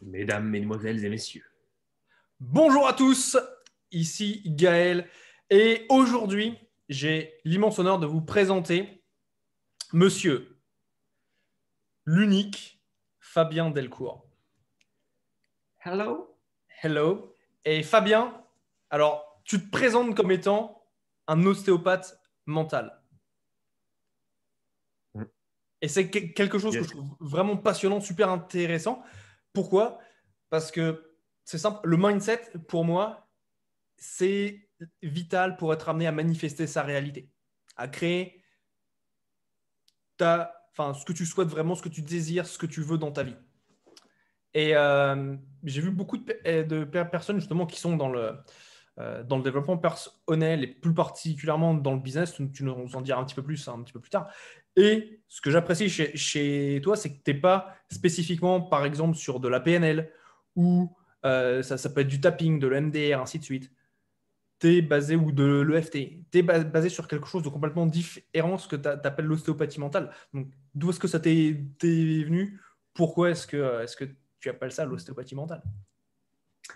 Mesdames, mesdemoiselles et messieurs. Bonjour à tous, ici Gaël et aujourd'hui j'ai l'immense honneur de vous présenter monsieur l'unique Fabien Delcourt. Hello. Hello. Et Fabien, alors tu te présentes comme étant un ostéopathe mental. Et c'est quelque chose que je Yes. trouve vraiment passionnant, super intéressant. Pourquoi? Parce que c'est simple, le mindset pour moi, c'est vital pour être amené à manifester sa réalité, à créer ce que tu souhaites vraiment, ce que tu désires, ce que tu veux dans ta vie. Et j'ai vu beaucoup de personnes justement qui sont dans le développement personnel et plus particulièrement dans le business. Tu nous en diras un petit peu plus un petit peu plus tard. Et ce que j'apprécie chez toi, c'est que tu n'es pas spécifiquement, par exemple, sur de la PNL ou ça peut être du tapping, de l'EMDR, ainsi de suite. Tu es basé ou de l'EFT. Tu es basé sur quelque chose de complètement différent, ce que tu appelles l'ostéopathie mentale. Donc, d'où est-ce que ça t'est venu? Pourquoi est-ce que tu appelles ça l'ostéopathie mentale?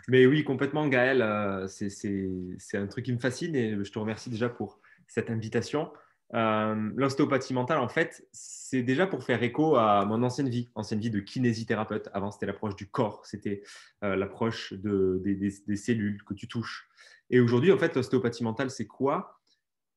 Mais oui, complètement, Gaël. C'est un truc qui me fascine et je te remercie déjà pour cette invitation. L'ostéopathie mentale, en fait, c'est déjà pour faire écho à mon ancienne vie de kinésithérapeute. Avant, c'était l'approche du corps, c'était l'approche des cellules que tu touches. Et aujourd'hui, en fait, l'ostéopathie mentale, c'est quoi?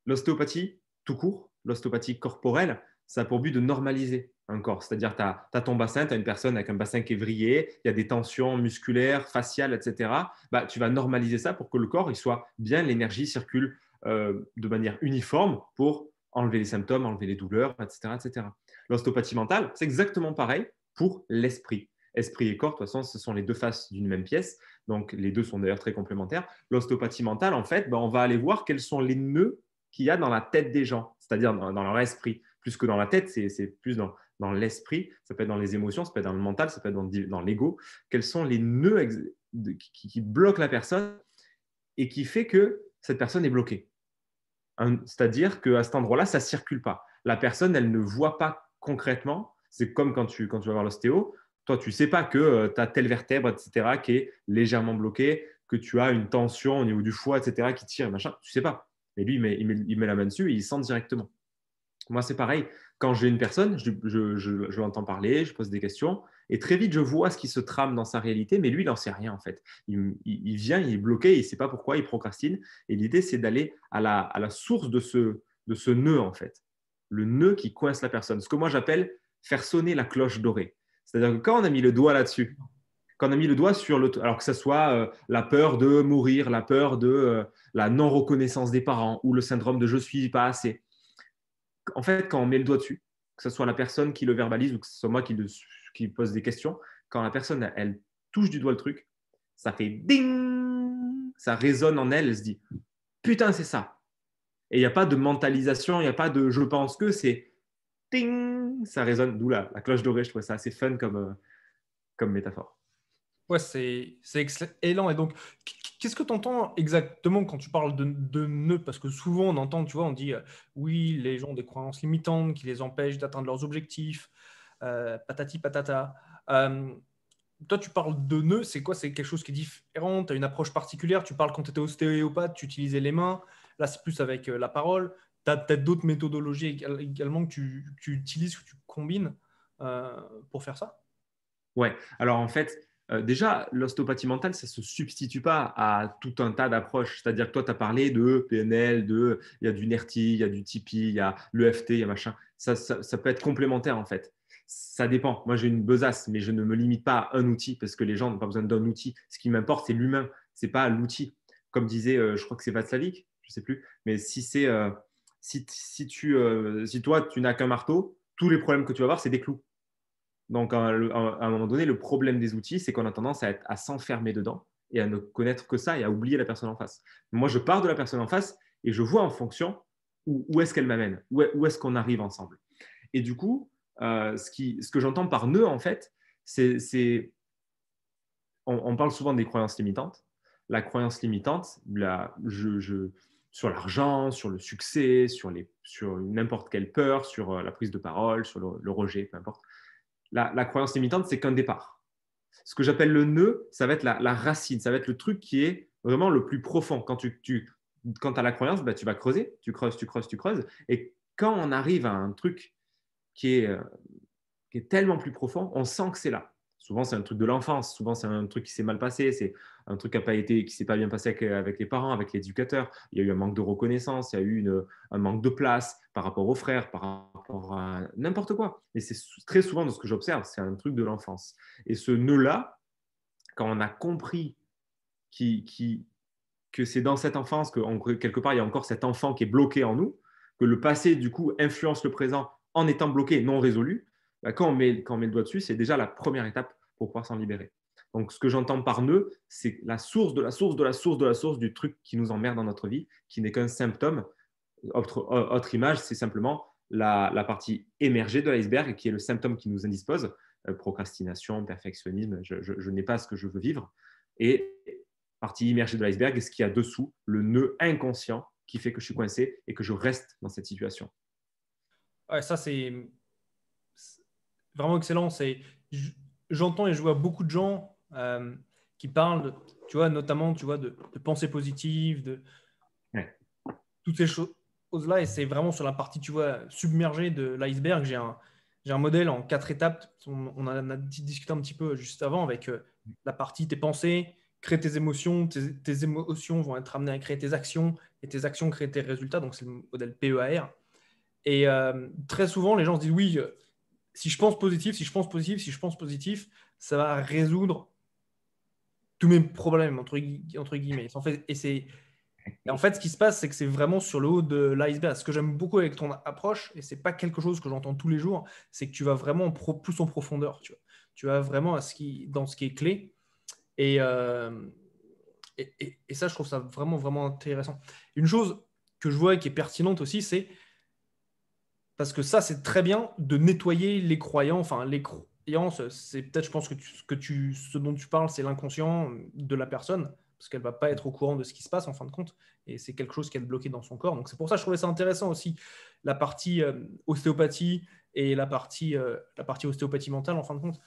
L'ostéopathie, tout court, l'ostéopathie corporelle, ça a pour but de normaliser un corps. C'est-à-dire, tu as ton bassin, tu as une personne avec un bassin qui est vrillé, il y a des tensions musculaires, faciales, etc. Bah, tu vas normaliser ça pour que le corps il soit bien, l'énergie circule de manière uniforme pour enlever les symptômes, enlever les douleurs, etc. etc. L'ostéopathie mentale, c'est exactement pareil pour l'esprit. Esprit et corps, de toute façon, ce sont les deux faces d'une même pièce. Donc, les deux sont d'ailleurs très complémentaires. L'ostéopathie mentale, en fait, on va aller voir quels sont les nœuds qu'il y a dans la tête des gens, c'est-à-dire dans leur esprit. Plus que dans la tête, c'est plus dans l'esprit, ça peut être dans les émotions, ça peut être dans le mental, ça peut être dans l'ego. Quels sont les nœuds qui bloquent la personne et qui fait que cette personne est bloquée? C'est-à-dire qu'à cet endroit-là, ça ne circule pas. La personne, elle ne voit pas concrètement. C'est comme quand tu vas voir l'ostéo. Toi, tu ne sais pas que tu as telle vertèbre, etc., qui est légèrement bloquée, que tu as une tension au niveau du foie, etc., qui tire, machin. Tu ne sais pas. Mais lui, il met la main dessus et il sent directement. Moi, c'est pareil. Quand j'ai une personne, je l'entends parler, je pose des questions, et très vite, je vois ce qui se trame dans sa réalité, mais lui, il n'en sait rien, en fait. Il vient, il est bloqué, il ne sait pas pourquoi, il procrastine. Et l'idée, c'est d'aller à la source de ce nœud, en fait. Le nœud qui coince la personne. Ce que moi, j'appelle faire sonner la cloche dorée. C'est-à-dire que quand on a mis le doigt là-dessus, quand on a mis le doigt sur alors que ce soit la peur de mourir, la peur de la non-reconnaissance des parents ou le syndrome de je suis pas assez, en fait, quand on met le doigt dessus, que ce soit la personne qui le verbalise ou que ce soit moi qui pose des questions, quand la personne, elle touche du doigt le truc, ça fait ding, ça résonne en elle, elle se dit putain, c'est ça. Et il n'y a pas de mentalisation, il n'y a pas de je pense que, c'est ding, ça résonne, d'où la cloche dorée. Je trouve ça assez fun comme métaphore. Ouais, c'est excellent. Et donc, qu'est-ce que tu entends exactement quand tu parles de nœuds? Parce que souvent, on entend, tu vois, on dit oui, les gens ont des croyances limitantes qui les empêchent d'atteindre leurs objectifs, patati patata. Euh, Toi, tu parles de nœuds, c'est quoi? C'est quelque chose qui est différent? Tu as une approche particulière? Tu parles quand tu étais ostéopathe, tu utilisais les mains. Là, c'est plus avec la parole. Tu as peut-être d'autres méthodologies également que tu utilises, que tu combines euh, pour faire ça? Ouais, alors en fait, déjà, l'ostéopathie mentale, ça ne se substitue pas à tout un tas d'approches. C'est-à-dire que toi, tu as parlé de PNL, il y a du NERTI, il y a du TIPI, il y a l'EFT, il y a machin. Ça peut être complémentaire en fait. Ça dépend. Moi, j'ai une besace, mais je ne me limite pas à un outil parce que les gens n'ont pas besoin d'un outil. Ce qui m'importe, c'est l'humain, c'est pas l'outil. Comme disait, je crois que c'est Václavic, je ne sais plus, mais si toi, tu n'as qu'un marteau, tous les problèmes que tu vas avoir, c'est des clous. Donc, à un moment donné, le problème des outils, c'est qu'on a tendance à s'enfermer dedans et à ne connaître que ça et à oublier la personne en face. Moi, je pars de la personne en face et je vois en fonction où est-ce qu'elle m'amène, où est-ce qu'on arrive ensemble. Et du coup, ce que j'entends par nœud, en fait, on parle souvent des croyances limitantes. La croyance limitante, sur l'argent, sur le succès, sur n'importe quelle peur, sur la prise de parole, sur le rejet, peu importe. La croyance limitante, c'est qu'un départ. Ce que j'appelle le nœud, ça va être la racine, ça va être le truc qui est vraiment le plus profond. Quand quand as la croyance, bah, tu vas creuser, tu creuses, tu creuses, tu creuses. Et quand on arrive à un truc qui est, euh, qui est tellement plus profond, on sent que c'est là. Souvent, c'est un truc de l'enfance. Souvent, c'est un truc qui s'est mal passé. C'est un truc qui s'est pas bien passé avec les parents, avec l'éducateur. Il y a eu un manque de reconnaissance. Il y a eu un manque de place par rapport aux frères, par rapport à n'importe quoi. Et c'est très souvent de ce que j'observe. C'est un truc de l'enfance. Et ce nœud-là, quand on a compris que c'est dans cette enfance que quelque part, il y a encore cet enfant qui est bloqué en nous, que le passé, du coup, influence le présent en étant bloqué, non résolu, bah, quand on met le doigt dessus, c'est déjà la première étape pour pouvoir s'en libérer. Donc, ce que j'entends par nœud, c'est la source de la source de la source de la source du truc qui nous emmerde dans notre vie, qui n'est qu'un symptôme. Autre image, c'est simplement la partie émergée de l'iceberg, qui est le symptôme qui nous indispose. Procrastination, perfectionnisme, je n'ai pas ce que je veux vivre. Et partie immergée de l'iceberg, ce qu'il y a dessous, le nœud inconscient qui fait que je suis coincé et que je reste dans cette situation. Ouais, ça, c'est vraiment excellent. J'entends et je vois beaucoup de gens qui parlent, tu vois, notamment tu vois, de pensée positive, de Ouais. toutes ces choses-là. Et c'est vraiment sur la partie, tu vois, submergée de l'iceberg. J'ai un modèle en 4 étapes. On en a discuté un petit peu juste avant avec la partie tes pensées, créer tes émotions. Tes émotions vont être amenées à créer tes actions et tes actions créent tes résultats. Donc, c'est le modèle PEAR. Et très souvent, les gens se disent oui, si je pense positif, si je pense positif, si je pense positif, ça va résoudre tous mes problèmes, entre guillemets. Et en fait, ce qui se passe, c'est que c'est vraiment sur le haut de l'iceberg. Ce que j'aime beaucoup avec ton approche, et c'est pas quelque chose que j'entends tous les jours, c'est que tu vas vraiment plus en profondeur. Tu vas vraiment dans ce qui est clé. Et, et ça, je trouve ça vraiment, vraiment intéressant. Une chose que je vois qui est pertinente aussi, c'est parce que ça, c'est très bien de nettoyer les croyants. Enfin, les croyances, c'est peut-être, je pense ce dont tu parles, c'est l'inconscient de la personne, parce qu'elle va pas être au courant de ce qui se passe en fin de compte, et c'est quelque chose qui est bloqué dans son corps. Donc c'est pour ça que je trouvais ça intéressant aussi la partie ostéopathie et la partie ostéopathie mentale en fin de compte.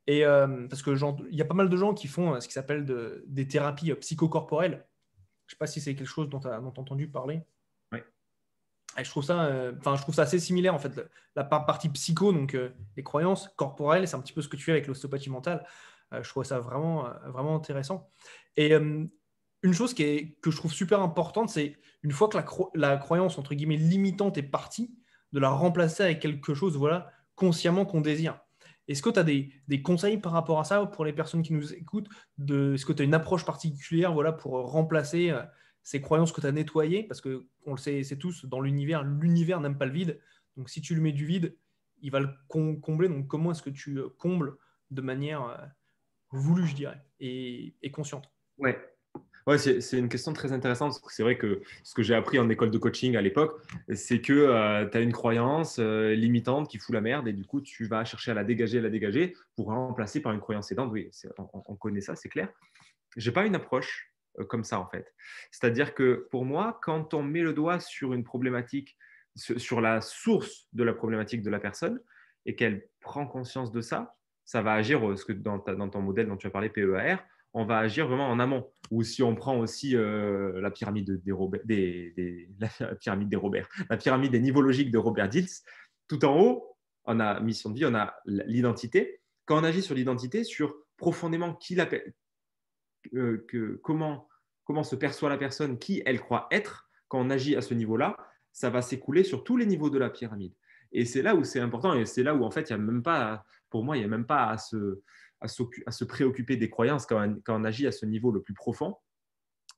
Et parce que il y a pas mal de gens qui font ce qui s'appelle des thérapies psychocorporelles. Je sais pas si c'est quelque chose dont tu as entendu parler. Ouais. Et je trouve ça assez similaire en fait. La partie psycho, donc les croyances corporelles, c'est un petit peu ce que tu fais avec l'ostéopathie mentale. Je trouve ça vraiment, vraiment intéressant. Et une chose que je trouve super importante, c'est une fois que la croyance entre guillemets limitante est partie, de la remplacer avec quelque chose, voilà, consciemment qu'on désire. Est-ce que tu as des conseils par rapport à ça pour les personnes qui nous écoutent? Est-ce que tu as une approche particulière, voilà, pour remplacer ces croyances que tu as nettoyées, parce qu'on le sait, c'est tous, dans l'univers n'aime pas le vide. Donc si tu lui mets du vide, il va le combler. Donc comment est-ce que tu combles de manière voulue, je dirais, et consciente? Ouais. Ouais, c'est une question très intéressante parce que c'est vrai que ce que j'ai appris en école de coaching à l'époque, c'est que tu as une croyance limitante qui fout la merde et du coup, tu vas chercher à la dégager pour la remplacer par une croyance aidante. Oui, on connaît ça, c'est clair. J'ai pas une approche comme ça en fait. C'est-à-dire que pour moi, quand on met le doigt sur une problématique, sur la source de la problématique de la personne et qu'elle prend conscience de ça, ça va agir, ce que dans ton modèle dont tu as parlé, PEAR, on va agir vraiment en amont. Ou si on prend aussi la pyramide la pyramide des Robert, la pyramide des niveaux logiques de Robert Dilts, tout en haut, on a mission de vie, on a l'identité. Quand on agit sur l'identité, sur profondément comment se perçoit la personne, qui elle croit être, quand on agit à ce niveau-là, ça va s'écouler sur tous les niveaux de la pyramide. Et c'est là où c'est important, et c'est là où en fait, il y a même pas, pour moi, il n'y a même pas à se préoccuper des croyances quand on agit à ce niveau le plus profond,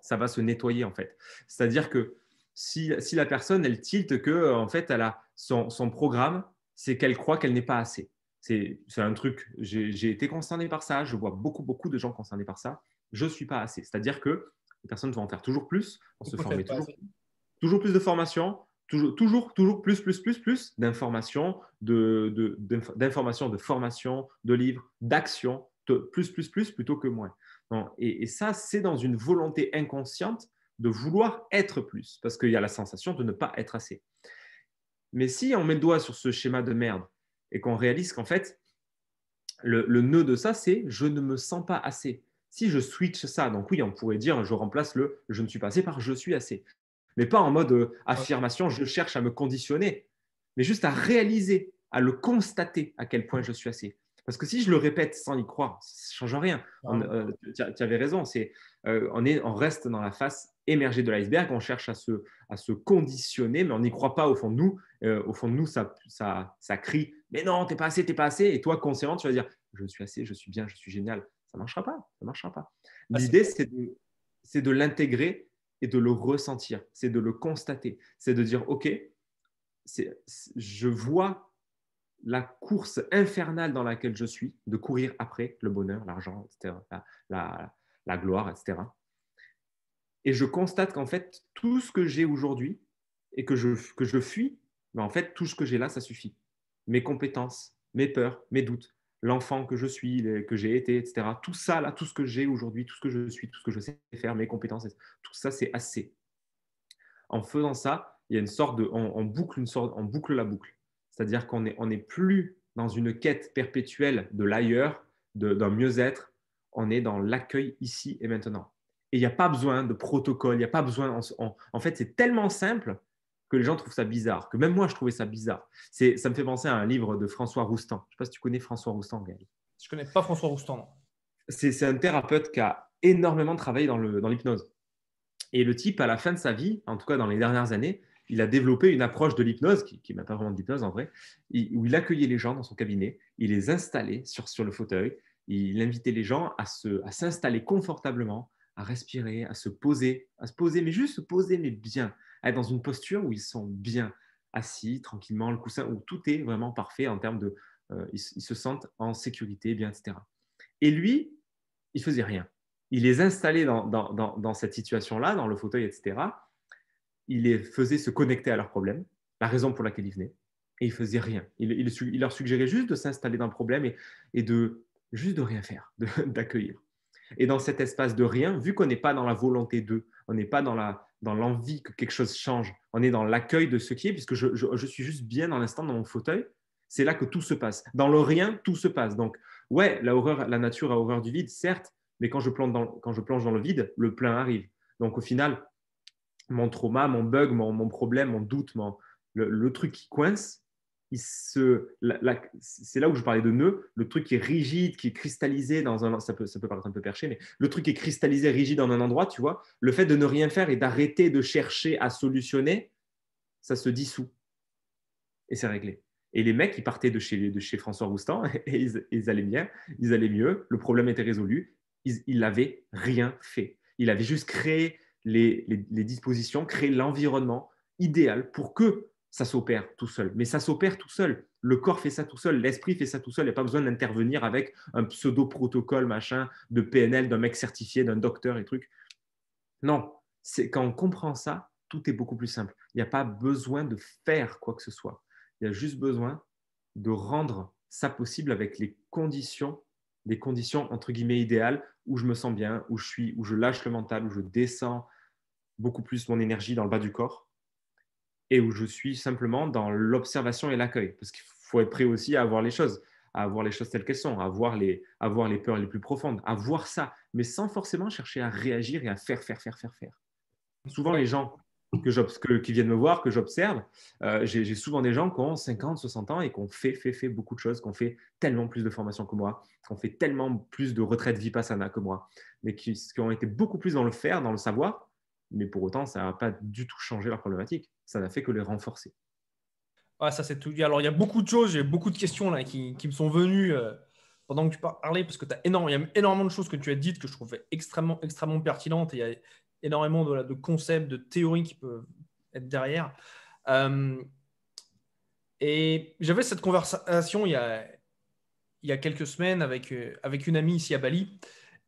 ça va se nettoyer en fait. C'est-à-dire que si la personne, elle tilte que en fait, elle a son programme, c'est qu'elle croit qu'elle n'est pas assez. C'est un truc, j'ai été concerné par ça, je vois beaucoup de gens concernés par ça. Je ne suis pas assez. C'est-à-dire que les personnes vont en faire toujours plus, vont se Pourquoi ça former n'est pas assez? toujours plus de formation, toujours plus d'informations, d'informations, de formation, de livres, d'actions, plus plutôt que moins. Non, et ça, c'est dans une volonté inconsciente de vouloir être plus, parce qu'il y a la sensation de ne pas être assez. Mais si on met le doigt sur ce schéma de merde et qu'on réalise qu'en fait, le nœud de ça, c'est je ne me sens pas assez. Si je switch ça, donc oui, on pourrait dire je remplace le je ne suis pas assez par je suis assez. Mais pas en mode Ouais. affirmation, je cherche à me conditionner, mais juste à réaliser, à le constater à quel point je suis assez. Parce que si je le répète sans y croire, ça ne change rien. Vraiment. Tu avais raison, on reste dans la face émergée de l'iceberg, on cherche à se conditionner, mais on n'y croit pas au fond de nous. Au fond de nous, ça crie mais non, t'es pas assez, t'es pas assez. Et toi, consciemment, tu vas dire je suis assez, je suis bien, je suis génial. Ça ne marchera pas, ça marchera pas. Ah, c'est L'idée, c'est de l'intégrer et de le ressentir, c'est de le constater, c'est de dire ok, je vois la course infernale dans laquelle je suis, de courir après le bonheur, l'argent, etc., la gloire, etc. Et je constate qu'en fait, tout ce que j'ai aujourd'hui et que je fuis, mais en fait, tout ce que j'ai là, ça suffit. Mes compétences, mes peurs, mes doutes, l'enfant que je suis, que j'ai été, etc. Tout ça, là, tout ce que j'ai aujourd'hui, tout ce que je suis, tout ce que je sais faire, mes compétences, tout ça, c'est assez. En faisant ça, il y a une sorte de, on boucle la boucle. C'est-à-dire qu'on n'est on est plus dans une quête perpétuelle de l'ailleurs, d'un mieux-être. On est dans l'accueil ici et maintenant. Et il n'y a pas besoin de protocole, il n'y a pas besoin. En fait, c'est tellement simple que les gens trouvent ça bizarre, que même moi, je trouvais ça bizarre. Ça me fait penser à un livre de François Roustan. Je ne sais pas si tu connais François Roustan, Gaël. Je connais pas François Roustan, non. C'est un thérapeute qui a énormément travaillé dans l'hypnose. Et le type, à la fin de sa vie, en tout cas dans les dernières années, il a développé une approche de l'hypnose, qui n'est même pas vraiment de l'hypnose en vrai, où il accueillait les gens dans son cabinet, il les installait sur le fauteuil, il invitait les gens à s'installer confortablement, à respirer, à se poser, mais juste se poser, mais bien, à être dans une posture où ils sont bien assis, tranquillement, le coussin, où tout est vraiment parfait en termes de... ils se sentent en sécurité, bien, etc. Et lui, il faisait rien. Il les installait dans cette situation-là, dans le fauteuil, etc. Il les faisait se connecter à leurs problèmes, la raison pour laquelle ils venaient, et il faisait rien. Il leur suggérait juste de s'installer dans le problème et de juste de rien faire, d'accueillir. Et dans cet espace de rien, vu qu'on n'est pas dans la volonté d'eux, on n'est pas dans l'envie que quelque chose change, on est dans l'accueil de ce qui est, puisque je suis juste bien dans l'instant dans mon fauteuil, c'est là que tout se passe. Dans le rien, tout se passe. Donc, ouais, la nature a horreur du vide, certes, mais quand je plonge dans le vide, le plein arrive. Donc, au final, mon trauma, mon bug, mon problème, mon doute, le truc qui coince, c'est là où je parlais de nœud, le truc qui est rigide, qui est cristallisé ça peut paraître un peu perché, mais le truc qui est cristallisé, rigide dans un endroit, tu vois, le fait de ne rien faire et d'arrêter de chercher à solutionner, ça se dissout et c'est réglé. Et les mecs, ils partaient de chez François Roustan et ils allaient bien, ils allaient mieux, le problème était résolu, ils n'avaient rien fait. Il avait juste créé les dispositions, créé l'environnement idéal pour que ça s'opère tout seul. Mais ça s'opère tout seul. Le corps fait ça tout seul, l'esprit fait ça tout seul. Il n'y a pas besoin d'intervenir avec un pseudo-protocole, machin, de PNL, d'un mec certifié, d'un docteur et trucs. Non, c'est quand on comprend ça, tout est beaucoup plus simple. Il n'y a pas besoin de faire quoi que ce soit. Il y a juste besoin de rendre ça possible avec des conditions entre guillemets idéales où je me sens bien, où je lâche le mental, où je descends beaucoup plus mon énergie dans le bas du corps et où je suis simplement dans l'observation et l'accueil. Parce qu'il faut être prêt aussi à voir les choses telles qu'elles sont, à voir les peurs les plus profondes, à voir ça, mais sans forcément chercher à réagir et à faire. Souvent, Ouais. les gens qui viennent me voir, que j'observe, j'ai souvent des gens qui ont 50, 60 ans et qui ont fait beaucoup de choses, qui ont fait tellement plus de formations que moi, qui ont fait tellement plus de retraites Vipassana que moi, mais qui ont été beaucoup plus dans le faire, dans le savoir, mais pour autant, ça n'a pas du tout changé leur problématique. Ça n'a fait que les renforcer. Ouais, ça, c'est tout. Alors, il y a beaucoup de choses, j'ai beaucoup de questions là, qui me sont venues pendant que tu parlais, parce que il y a énormément de choses que tu as dites que je trouvais extrêmement, extrêmement pertinentes. Et il y a énormément de concepts, de théories qui peuvent être derrière. Euh, et j'avais cette conversation il y a quelques semaines avec une amie ici à Bali.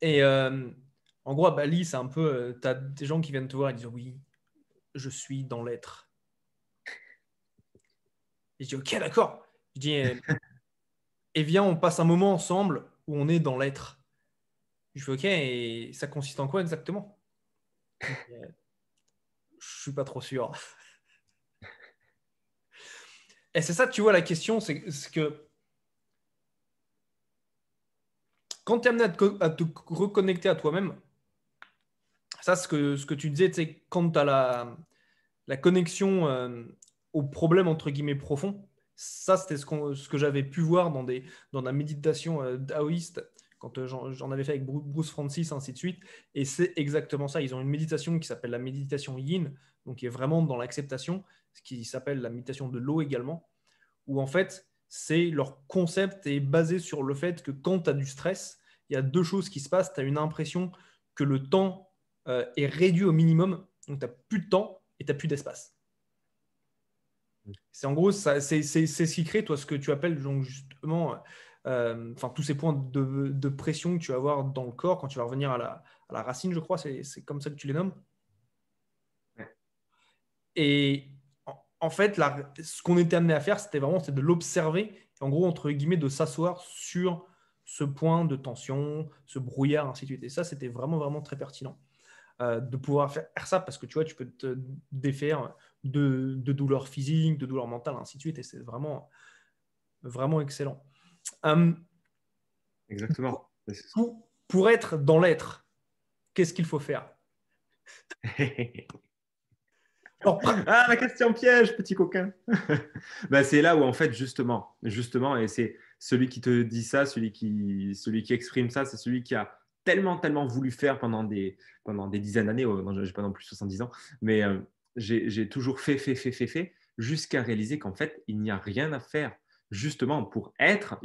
Et en gros, à Bali, c'est un peu, tu as des gens qui viennent te voir et disent oui, je suis dans l'être. Et je dis ok, d'accord. Je dis et viens, on passe un moment ensemble où on est dans l'être. Je fais OK, et ça consiste en quoi exactement? Je suis pas trop sûr. Et c'est ça, tu vois, la question, c'est que quand tu es amené à te reconnecter à toi-même, ça, ce que tu disais, quand tu as la connexion au problème, entre guillemets, profond, ça, c'était ce que j'avais pu voir dans la méditation taoïste, quand j'en avais fait avec Bruce Francis, ainsi de suite. Et c'est exactement ça. Ils ont une méditation qui s'appelle la méditation yin, donc qui est vraiment dans l'acceptation, ce qui s'appelle la méditation de l'eau également, où en fait, leur concept est basé sur le fait que quand tu as du stress, il y a deux choses qui se passent. Tu as une impression que le temps est réduit au minimum, donc tu n'as plus de temps et tu n'as plus d'espace. C'est en gros, c'est ce qui crée, toi, ce que tu appelles donc, justement tous ces points de pression que tu vas avoir dans le corps quand tu vas revenir à la racine, je crois, c'est comme ça que tu les nommes. Ouais. Et en fait, ce qu'on était amené à faire, c'était de l'observer, et en gros, entre guillemets, de s'asseoir sur ce point de tension, ce brouillard, ainsi de suite. Et ça, c'était vraiment, vraiment très pertinent de pouvoir faire ça, parce que tu vois, tu peux te défaire de douleurs physiques, de douleurs mentales, ainsi de suite. Et c'est vraiment, vraiment excellent. Exactement. Pour être dans l'être, qu'est-ce qu'il faut faire? Alors, Ah, la question piège, petit coquin. Ben, c'est là où, en fait, justement, et c'est celui qui te dit ça, celui qui exprime ça, c'est celui qui a tellement, tellement voulu faire pendant des dizaines d'années. Oh, non, je n'ai pas non plus 70 ans, mais j'ai toujours fait, jusqu'à réaliser qu'en fait, il n'y a rien à faire. Justement, pour être,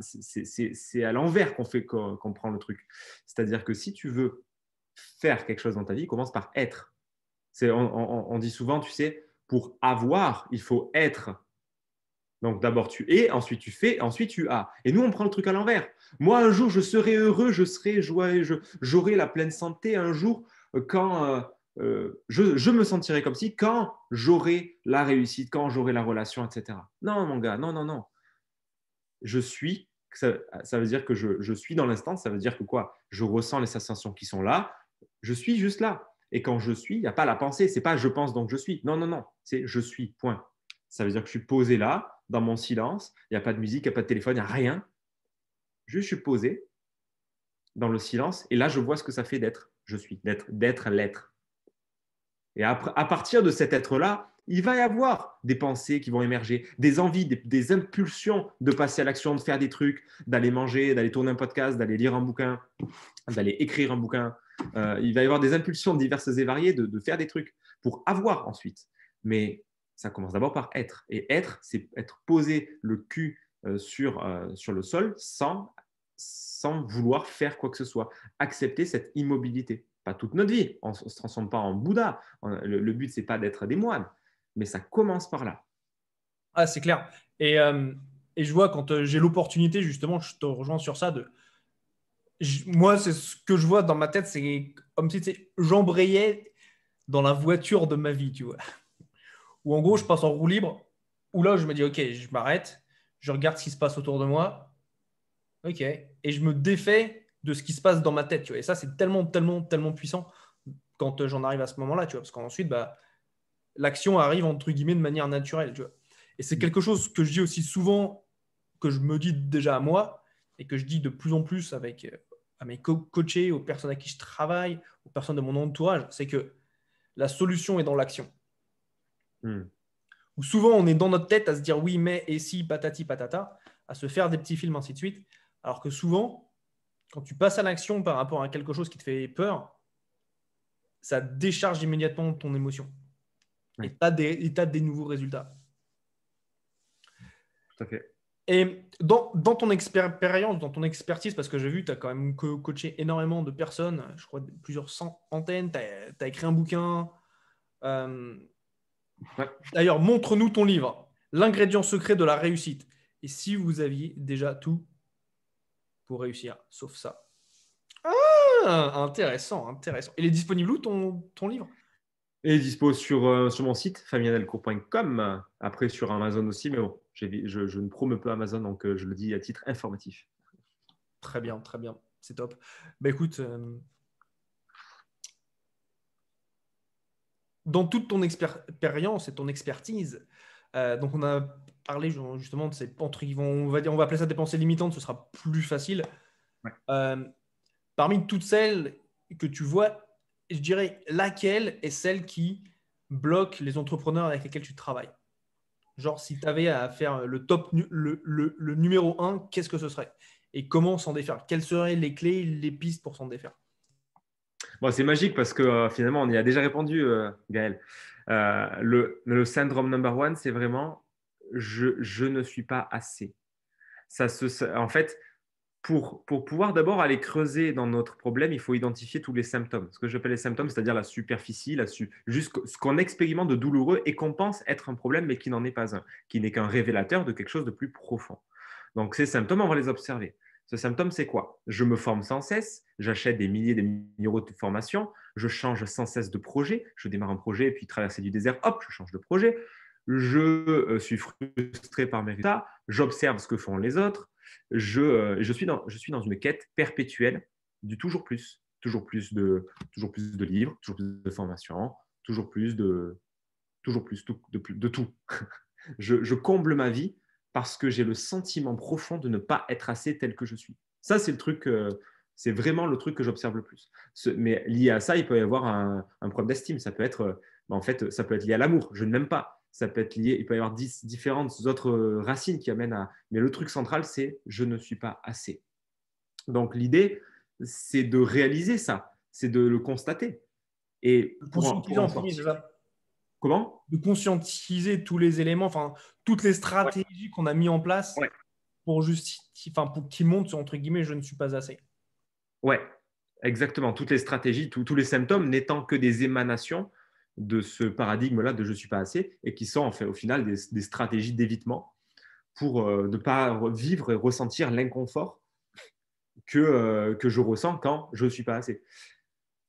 c'est à l'envers qu'on prend le truc. C'est-à-dire que si tu veux faire quelque chose dans ta vie, commence par être. On dit souvent, tu sais, pour avoir, il faut être. Donc d'abord tu es, ensuite tu fais, ensuite tu as. Et nous, on prend le truc à l'envers. Moi, un jour, je serai heureux, je serai joyeux, j'aurai la pleine santé un jour quand je me sentirai comme si, quand j'aurai la réussite, quand j'aurai la relation, etc. Non, mon gars, non, non, non. Je suis, ça veut dire que je suis dans l'instant, ça veut dire que quoi? Je ressens les sensations qui sont là, je suis juste là. Et quand je suis, il n'y a pas la pensée, c'est pas je pense donc je suis. Non, non, non, c'est je suis, point. Ça veut dire que je suis posé là, dans mon silence, il n'y a pas de musique, il n'y a pas de téléphone, il n'y a rien. Je suis posé dans le silence et là, je vois ce que ça fait d'être. Je suis, d'être l'être. Et après, à partir de cet être-là, il va y avoir des pensées qui vont émerger, des envies, des impulsions de passer à l'action, de faire des trucs, d'aller manger, d'aller tourner un podcast, d'aller lire un bouquin, d'aller écrire un bouquin. Il va y avoir des impulsions diverses et variées de faire des trucs pour avoir ensuite. Mais ça commence d'abord par être. Et être, c'est être posé le cul sur le sol sans vouloir faire quoi que ce soit. Accepter cette immobilité. Pas toute notre vie. On ne se transforme pas en Bouddha. Le but, c'est pas d'être des moines. Mais ça commence par là. Ah, c'est clair. Et je vois quand j'ai l'opportunité, justement, je te rejoins sur ça. Moi, c'est ce que je vois dans ma tête, c'est comme si j'embrayais dans la voiture de ma vie, tu vois. Où en gros, je passe en roue libre, où là, je me dis, OK, je m'arrête, je regarde ce qui se passe autour de moi, OK, et je me défais de ce qui se passe dans ma tête, tu vois. Et ça, c'est tellement, tellement, tellement puissant quand j'en arrive à ce moment-là, tu vois. Parce qu'ensuite, bah, l'action arrive, entre guillemets, de manière naturelle, tu vois. Et c'est quelque chose que je dis aussi souvent, que je me dis déjà à moi, et que je dis de plus en plus à mes coachés, aux personnes à qui je travaille, aux personnes de mon entourage, c'est que la solution est dans l'action. Hmm. Où souvent, on est dans notre tête à se dire oui, mais, et si, patati, patata, à se faire des petits films, ainsi de suite. Alors que souvent, quand tu passes à l'action par rapport à quelque chose qui te fait peur, ça décharge immédiatement ton émotion. Oui, Et tu as des nouveaux résultats. tout à fait. Et dans ton expérience, dans ton expertise, parce que j'ai vu, tu as quand même coaché énormément de personnes, je crois plusieurs centaines, tu as écrit un bouquin. Euh, Ouais. D'ailleurs, montre-nous ton livre, L'ingrédient secret de la réussite. Et si vous aviez déjà tout pour réussir, sauf ça. Ah, intéressant, intéressant. Il est disponible où ton livre? Et dispo sur mon site, famiendelcourt.com. Après, sur Amazon aussi, mais bon, je ne promeux pas Amazon, donc je le dis à titre informatif. Très bien, c'est top. Bah écoute, dans toute ton expérience et ton expertise, donc on a parlé justement de ces entre on va appeler ça des pensées limitantes, ce sera plus facile. Ouais. Parmi toutes celles que tu vois, je dirais laquelle est celle qui bloque les entrepreneurs avec lesquels tu travailles? Genre, si tu avais à faire le top, le numéro un, qu'est-ce que ce serait? Et comment s'en défaire? Quelles seraient les clés, les pistes pour s'en défaire? Bon, c'est magique parce que finalement, on y a déjà répondu, Gaël. Le syndrome number one, c'est vraiment je ne suis pas assez. En fait, pour pouvoir d'abord aller creuser dans notre problème, il faut identifier tous les symptômes. Ce que j'appelle les symptômes, c'est-à-dire la superficie, juste ce qu'on expérimente de douloureux et qu'on pense être un problème, mais qui n'en est pas un, qui n'est qu'un révélateur de quelque chose de plus profond. Donc, ces symptômes, on va les observer. Ce symptôme, c'est quoi? Je me forme sans cesse, j'achète des milliers, des milliers d'euros de formation, je change sans cesse de projet, je démarre un projet, puis traverser du désert, hop, je change de projet, je suis frustré par mes résultats, j'observe ce que font les autres, je suis dans une quête perpétuelle du toujours plus de livres, toujours plus de formations, toujours plus de tout. Je comble ma vie parce que j'ai le sentiment profond de ne pas être assez tel que je suis. Ça, c'est le truc, c'est vraiment le truc que j'observe le plus. Mais lié à ça, il peut y avoir un problème d'estime. Ça peut être, en fait, ça peut être lié à l'amour. Je ne m'aime pas. Ça peut être lié, il peut y avoir différentes autres racines qui amènent à. Mais le truc central, c'est je ne suis pas assez. Donc l'idée, c'est de réaliser ça, c'est de le constater. Et Conscientiser pour en en premier, c'est sortir. ça? Comment? De conscientiser tous les éléments, enfin, toutes les Ouais, stratégies qu'on a mis en place ouais, pour qu'ils montent sur, entre guillemets, je ne suis pas assez. ouais, exactement. Toutes les stratégies, tous les symptômes n'étant que des émanations de ce paradigme-là de je ne suis pas assez et qui sont en fait, au final des stratégies d'évitement pour ne pas vivre et ressentir l'inconfort que je ressens quand je ne suis pas assez.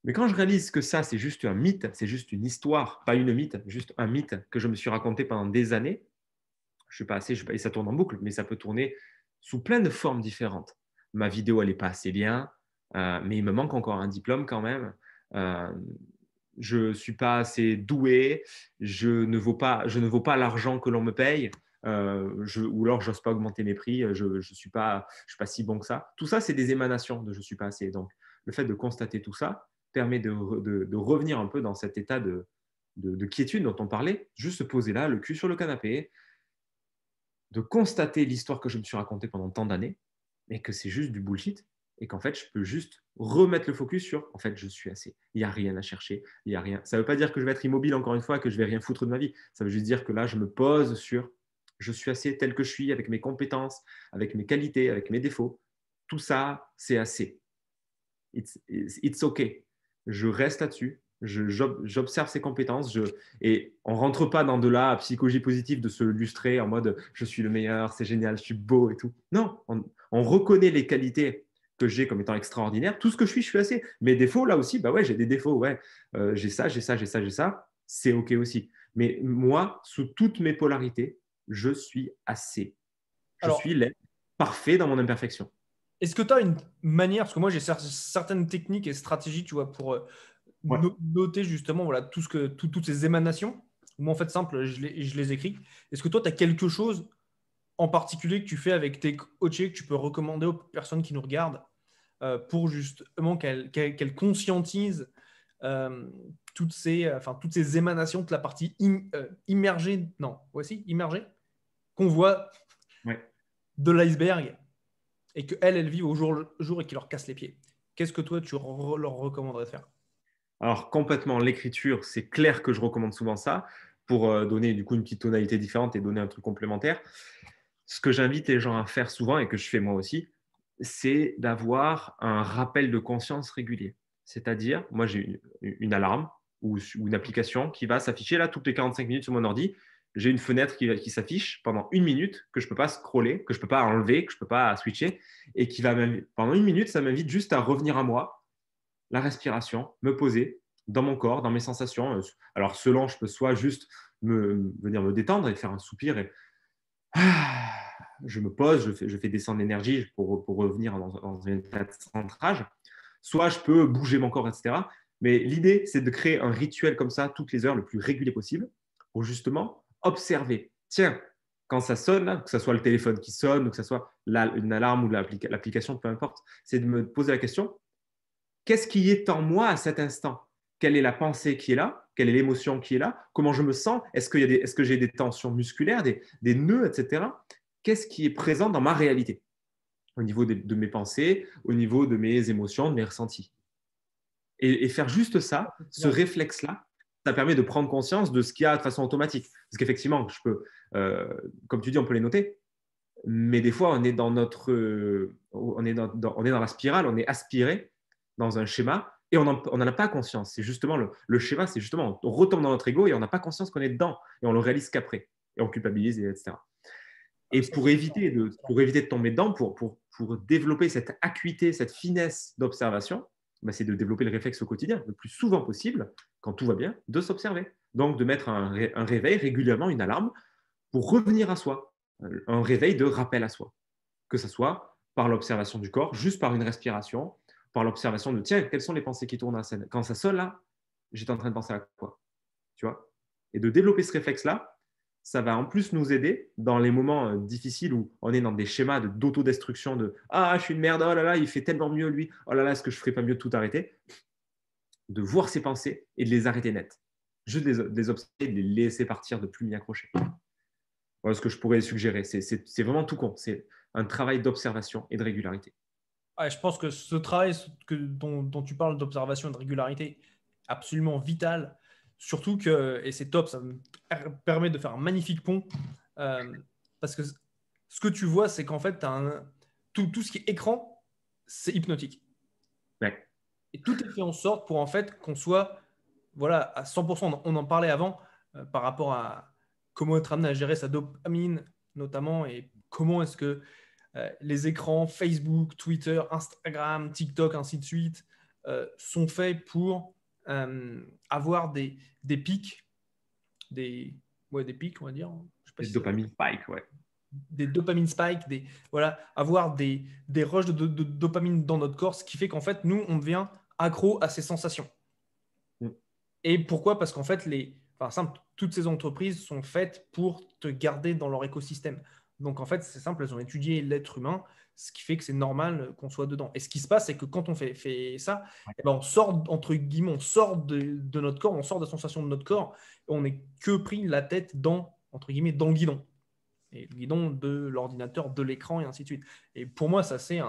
Mais quand je réalise que ça, c'est juste un mythe, c'est juste une histoire, pas une mythe, juste un mythe que je me suis raconté pendant des années, je ne suis pas assez, et ça tourne en boucle, mais ça peut tourner sous plein de formes différentes. Ma vidéo, elle n'est pas assez bien, mais il me manque encore un diplôme quand même. Euh, je ne suis pas assez doué, je ne vaux pas l'argent que l'on me paye, ou alors je n'ose pas augmenter mes prix, je ne suis pas si bon que ça. Tout ça, c'est des émanations de je ne suis pas assez. Donc, le fait de constater tout ça permet de revenir un peu dans cet état de quiétude dont on parlait, juste se poser là, le cul sur le canapé, de constater l'histoire que je me suis racontée pendant tant d'années, mais que c'est juste du bullshit, et qu'en fait, je peux juste remettre le focus sur, en fait, je suis assez. Il n'y a rien à chercher, il n'y a rien. Ça ne veut pas dire que je vais être immobile, encore une fois, que je vais rien foutre de ma vie. Ça veut juste dire que là, je me pose sur, je suis assez tel que je suis, avec mes compétences, avec mes qualités, avec mes défauts. Tout ça, c'est assez. It's okay. Je reste là-dessus. J'observe ses compétences et on ne rentre pas dans de la psychologie positive de se lustrer en mode je suis le meilleur, c'est génial, je suis beau et tout. Non, on reconnaît les qualités que j'ai comme étant extraordinaires. Tout ce que je suis assez. Mes défauts, là aussi, bah ouais, j'ai des défauts. Ouais. J'ai ça, j'ai ça, j'ai ça, j'ai ça. C'est OK aussi. Mais moi, sous toutes mes polarités, je suis assez. Je Alors, suis l'être parfait dans mon imperfection. est-ce que tu as une manière, parce que moi j'ai certaines techniques et stratégies, tu vois, pour Ouais. noter justement voilà, toutes ces émanations. Moi, en fait, simple, je les écris. Est-ce que toi, tu as quelque chose en particulier que tu fais avec tes coachés que tu peux recommander aux personnes qui nous regardent pour justement qu'elles conscientisent euh, toutes ces émanations de la partie immergée, non, voici, immergée, qu'on voit Ouais. de l'iceberg et qu'elles vivent au jour le jour et qui leur cassent les pieds. Qu'est-ce que toi, tu leur recommanderais de faire? Alors complètement, l'écriture, c'est clair que je recommande souvent ça pour donner du coup une petite tonalité différente et donner un truc complémentaire. Ce que j'invite les gens à faire souvent et que je fais moi aussi, c'est d'avoir un rappel de conscience régulier. C'est-à-dire, moi j'ai une alarme ou une application qui va s'afficher là toutes les 45 minutes sur mon ordi. J'ai une fenêtre qui s'affiche pendant une minute que je ne peux pas scroller, que je ne peux pas enlever, que je ne peux pas switcher et qui va pendant une minute, ça m'invite juste à revenir à moi, la respiration, me poser dans mon corps, dans mes sensations. Alors, selon, je peux soit juste venir me détendre et faire un soupir et je me pose, je fais descendre l'énergie pour revenir dans un état de centrage. Soit je peux bouger mon corps, etc. Mais l'idée, c'est de créer un rituel comme ça toutes les heures, le plus régulier possible, pour justement observer. Tiens, quand ça sonne, là, que ce soit le téléphone qui sonne, ou que ce soit, une alarme ou l'application, peu importe, c'est de me poser la question, qu'est-ce qui est en moi à cet instant? Quelle est la pensée qui est là? Quelle est l'émotion qui est là? Comment je me sens? Est-ce que j'ai des tensions musculaires, des nœuds, etc. Qu'est-ce qui est présent dans ma réalité? Au niveau de mes pensées, au niveau de mes émotions, de mes ressentis. Et faire juste ça, ce réflexe-là, ça permet de prendre conscience de ce qu'il y a de façon automatique. Parce qu'effectivement, comme tu dis, on peut les noter, mais des fois, on est dans la spirale, on est aspiré dans un schéma et on n'en a pas conscience. C'est justement le schéma, c'est justement, on retombe dans notre ego et on n'a pas conscience qu'on est dedans et on le réalise qu'après. Et on culpabilise, etc. Et pour éviter de tomber dedans, pour développer cette acuité, cette finesse d'observation, bah, c'est de développer le réflexe au quotidien, le plus souvent possible, quand tout va bien, de s'observer. Donc, de mettre un réveil régulièrement, une alarme, pour revenir à soi, un réveil de rappel à soi. Que ce soit par l'observation du corps, juste par une respiration, par l'observation de tiens, quelles sont les pensées qui tournent à la scène. Quand ça sonne là, j'étais en train de penser à quoi, tu vois. Et de développer ce réflexe-là, ça va en plus nous aider dans les moments difficiles où on est dans des schémas d'autodestruction, de ah, je suis une merde, oh là là, il fait tellement mieux lui, oh là là, est-ce que je ferais pas mieux de tout arrêter? De voir ses pensées et de les arrêter net. Juste de les observer, de les laisser partir, de ne plus m'y accrocher. Voilà ce que je pourrais suggérer. C'est vraiment tout con. C'est un travail d'observation et de régularité. Ouais, je pense que ce travail dont tu parles d'observation et de régularité est absolument vital. Surtout que, et c'est top, ça me permet de faire un magnifique pont. Parce que ce que tu vois, c'est qu'en fait, tout ce qui est écran, c'est hypnotique. Ouais. Et tout est fait en sorte pour en fait qu'on soit voilà, à 100%. On en parlait avant par rapport à comment être amené à gérer sa dopamine, notamment, et comment est-ce que les écrans Facebook, Twitter, Instagram, TikTok, ainsi de suite, sont faits pour avoir des pics, des pics, on va dire. Je sais pas Les si ça- dopamine spike, ouais. Des dopamine spikes, voilà, avoir des rushs de dopamine dans notre corps, ce qui fait qu'en fait, nous, on devient accro à ces sensations. Mm. Et pourquoi? Parce qu'en fait, simple, toutes ces entreprises sont faites pour te garder dans leur écosystème. Donc, en fait, c'est simple, elles ont étudié l'être humain, ce qui fait que c'est normal qu'on soit dedans. Et ce qui se passe, c'est que quand on fait ça, eh ben, on sort, entre guillemets, on sort de notre corps, on sort de la sensation de notre corps, et on n'est que pris la tête entre guillemets, dans le guidon. Et le guidon de l'ordinateur, de l'écran, et ainsi de suite. Et pour moi, ça, c'est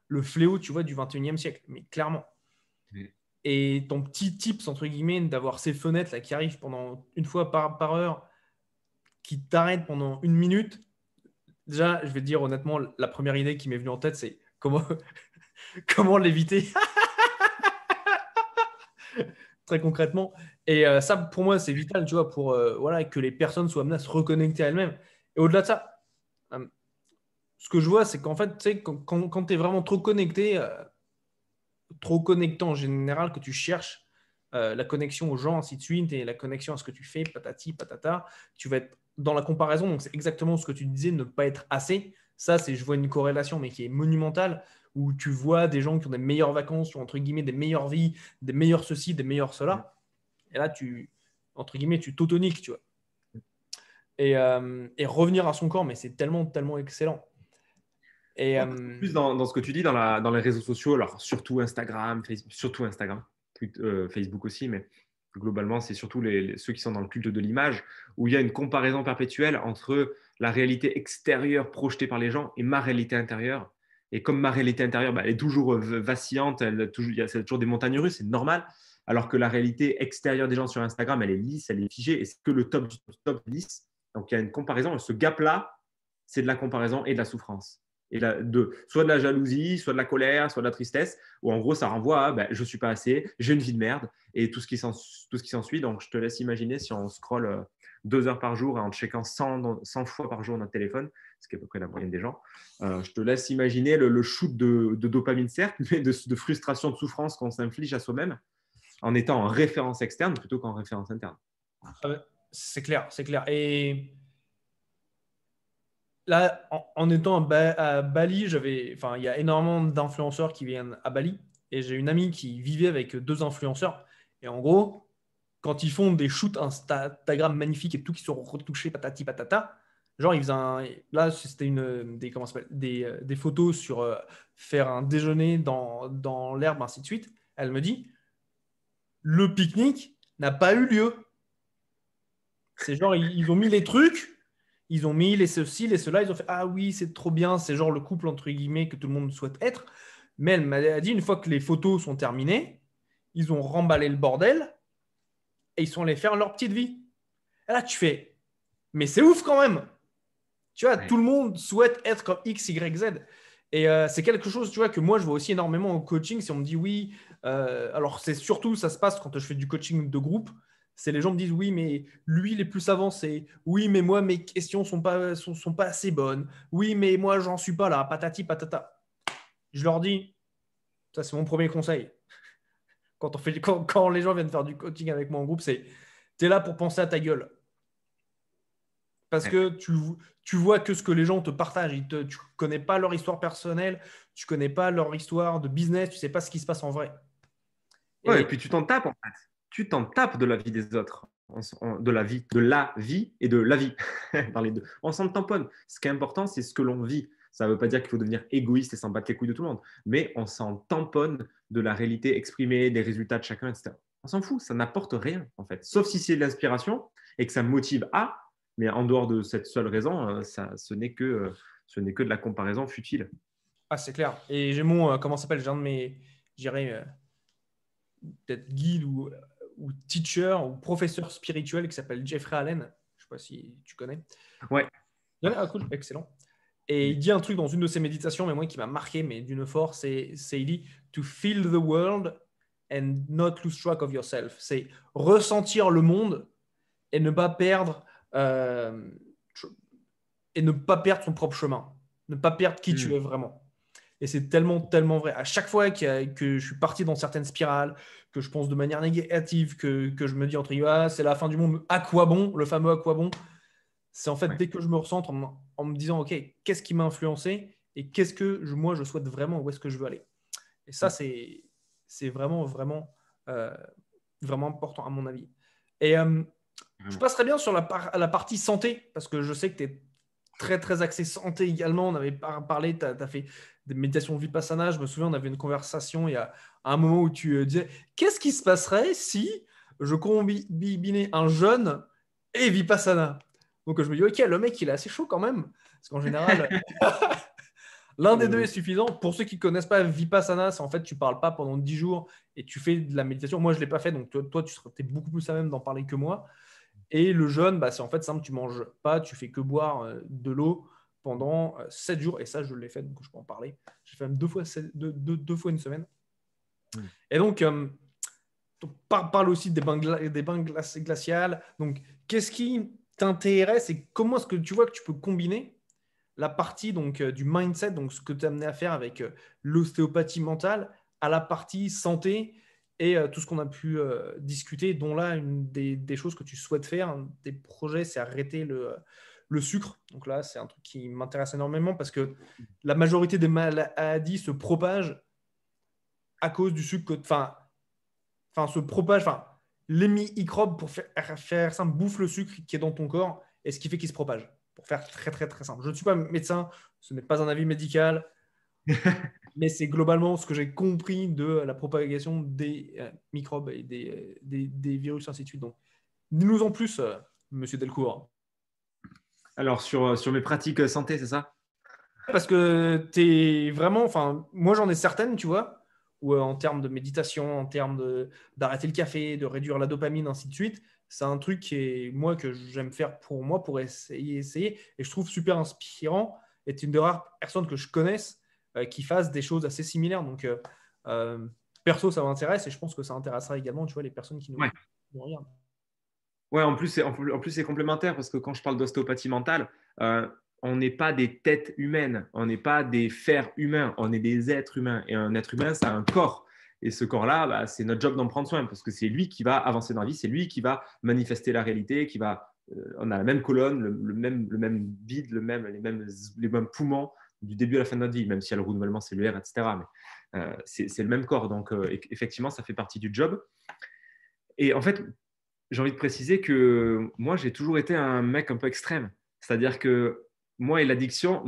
le fléau, tu vois, du 21e siècle, mais clairement. Mm. Et ton petit tips, entre guillemets, d'avoir ces fenêtres là, qui arrivent pendant une fois par heure, qui t'arrêtent pendant une minute, déjà, je vais te dire honnêtement, la première idée qui m'est venue en tête, c'est comment l'éviter très concrètement. Et ça, pour moi, c'est vital, tu vois, pour voilà, que les personnes soient amenées à se reconnecter à elles-mêmes. Et au-delà de ça, ce que je vois, c'est qu'en fait, tu sais, quand tu es vraiment trop connecté, trop connectant en général, que tu cherches la connexion aux gens, ainsi de suite, et la connexion à ce que tu fais, patati, patata, tu vas être dans la comparaison. Donc, c'est exactement ce que tu disais, ne pas être assez. Ça, je vois une corrélation, mais qui est monumentale, où tu vois des gens qui ont des meilleures vacances, qui ont, entre guillemets, des meilleures vies, des meilleurs ceci, des meilleurs cela. Et là, entre guillemets, tu t'autoniques, tu vois. Et revenir à son corps, mais c'est tellement, tellement excellent. Et Plus dans ce que tu dis dans les réseaux sociaux, alors surtout Instagram, Facebook aussi, mais globalement, c'est surtout ceux qui sont dans le culte de l'image, où il y a une comparaison perpétuelle entre la réalité extérieure projetée par les gens et ma réalité intérieure. Et comme ma réalité intérieure, bah, elle est toujours vacillante, c'est toujours des montagnes russes, c'est normal. Alors que la réalité extérieure des gens sur Instagram, elle est lisse, elle est figée, et c'est que le top du top lisse. Donc il y a une comparaison, et ce gap-là, c'est de la comparaison et de la souffrance. Et soit de la jalousie, soit de la colère, soit de la tristesse, où en gros ça renvoie à ben, je ne suis pas assez, j'ai une vie de merde, et tout ce qui s'ensuit. Donc je te laisse imaginer si on scrolle 2 heures par jour en checkant 100 fois par jour notre téléphone, ce qui est à peu près la moyenne des gens, je te laisse imaginer le shoot de dopamine, certes, mais de frustration, de souffrance qu'on s'inflige à soi-même en étant en référence externe plutôt qu'en référence interne. c'est clair, c'est clair. Et là, en étant à Bali, il y a énormément d'influenceurs qui viennent à Bali. Et j'ai une amie qui vivait avec 2 influenceurs. Et en gros, quand ils font des shoots Instagram magnifiques et tout, qui sont retouchés, patati patata, Genre, là, c'était comment ça s'appelle, des photos sur faire un déjeuner dans l'herbe, ainsi de suite. Elle me dit, le pique-nique n'a pas eu lieu. C'est genre, ils ont mis les trucs, ils ont mis les ceci, les cela, ils ont fait, ah oui, c'est trop bien, c'est genre le couple, entre guillemets, que tout le monde souhaite être. Mais elle m'a dit, une fois que les photos sont terminées, ils ont remballé le bordel et ils sont allés faire leur petite vie. Et là, tu fais, mais c'est ouf quand même. Tu vois, Ouais. tout le monde souhaite être comme X, Y, Z. Et c'est quelque chose, tu vois, que moi, je vois aussi énormément au coaching. Si on me dit oui, alors c'est surtout, ça se passe quand je fais du coaching de groupe. C'est les gens me disent oui, mais lui, il est plus avancé. Oui, mais moi, mes questions sont pas assez bonnes. Oui, mais moi, j'en suis pas là. Patati, patata. Je leur dis, ça, c'est mon premier conseil. Quand les gens viennent faire du coaching avec moi en groupe, c'est tu es là pour penser à ta gueule. Parce Ouais. que tu vois que ce que les gens te partagent. Tu ne connais pas leur histoire personnelle, tu ne connais pas leur histoire de business, tu ne sais pas ce qui se passe en vrai. Ouais, et Et puis tu t'en tapes en fait. Tu t'en tapes de la vie des autres, de la vie et de la vie, dans les deux. On s'en tamponne. Ce qui est important, c'est ce que l'on vit. Ça ne veut pas dire qu'il faut devenir égoïste et s'en battre les couilles de tout le monde, mais on s'en tamponne de la réalité exprimée, des résultats de chacun, etc. On s'en fout, ça n'apporte rien en fait. Sauf si c'est de l'inspiration et que ça me motive à, mais en dehors de cette seule raison, ce n'est que de la comparaison futile. c'est clair. Et j'ai mon, comment ça s'appelle, j'ai un de mes, je dirais, peut-être guide ou teacher ou professeur spirituel qui s'appelle Jeffrey Allen. Je ne sais pas si tu connais. Ouais. Ouais, ah, cool, excellent. Et il dit un truc dans une de ses méditations, mais moi qui m'a marqué, mais d'une force, c'est il dit to feel the world and not lose track of yourself. C'est ressentir le monde et ne pas perdre euh, son propre chemin, ne pas perdre qui tu Hmm. es vraiment. Et c'est tellement, tellement vrai. À chaque fois que je suis parti dans certaines spirales, que je pense de manière négative, que je me dis entre guillemets, ah, c'est la fin du monde, à quoi bon, le fameux à quoi bon, c'est en fait Ouais. dès que je me recentre en me disant, OK, qu'est-ce qui m'a influencé et qu'est-ce que moi je souhaite vraiment, où est-ce que je veux aller. Et ça, Hmm. c'est vraiment, vraiment, euh, vraiment important à mon avis. Et je Vraiment. passerai bien sur la partie santé, parce que je sais que tu es très, très axé santé également. On avait parlé, tu as fait des méditations Vipassana. Je me souviens, on avait une conversation il y a un moment où tu disais, qu'est-ce qui se passerait si je combinais un jeûne et Vipassana? Donc je me dis, OK, le mec, il est assez chaud quand même. Parce qu'en général, l'un des deux est suffisant. Pour ceux qui ne connaissent pas Vipassana, c'est en fait, tu ne parles pas pendant 10 jours et tu fais de la méditation. Moi, je ne l'ai pas fait, donc toi tu es beaucoup plus à même d'en parler que moi. Et le jeûne, bah, c'est en fait simple, tu manges pas, tu fais que boire de l'eau pendant 7 jours. Et ça, je l'ai fait, donc je peux en parler. J'ai fait même deux fois une semaine. Hmm. Et donc, parle aussi des bains glaciales. Donc, qu'est-ce qui t'intéresse et comment est-ce que tu vois que tu peux combiner la partie donc, du mindset, donc ce que tu as amené à faire avec l'ostéopathie mentale, à la partie santé et tout ce qu'on a pu discuter, dont là, une des choses que tu souhaites faire, un des projets, c'est arrêter le sucre. Donc là, c'est un truc qui m'intéresse énormément parce que la majorité des maladies se propagent à cause du sucre. Se propagent, les microbes, pour faire simple, bouffent le sucre qui est dans ton corps et ce qui fait qu'il se propage. Pour faire très, très, très simple. Je ne suis pas médecin, ce n'est pas un avis médical, mais c'est globalement ce que j'ai compris de la propagation des microbes et des virus, ainsi de suite. Donc, dis-nous en plus, monsieur Delcourt. Alors, sur mes pratiques santé, c'est ça? Parce que tu es vraiment, moi j'en ai certaines, tu vois, où en termes de méditation, en termes d'arrêter le café, de réduire la dopamine, ainsi de suite, c'est un truc moi, que j'aime faire pour moi, pour essayer, et je trouve super inspirant, et tu es une des rares personnes que je connaisse qui fassent des choses assez similaires. Donc, euh, perso, ça m'intéresse, et je pense que ça intéressera également, tu vois, les personnes qui Ouais. nous regardent. Ouais, en plus, c'est complémentaire parce que quand je parle d'ostéopathie mentale, euh, on n'est pas des têtes humaines, on n'est pas des fers humains, on est des êtres humains. Et un être humain, ça a un corps. Et ce corps-là, bah, c'est notre job d'en prendre soin parce que c'est lui qui va avancer dans la vie, c'est lui qui va manifester la réalité, on a la même colonne, le même vide, les mêmes poumons du début à la fin de notre vie, même si il y a le renouvellement cellulaire, etc. Mais c'est le même corps. Donc, effectivement, ça fait partie du job. Et en fait, j'ai envie de préciser que moi, j'ai toujours été un mec un peu extrême. C'est-à-dire que moi, l'addiction,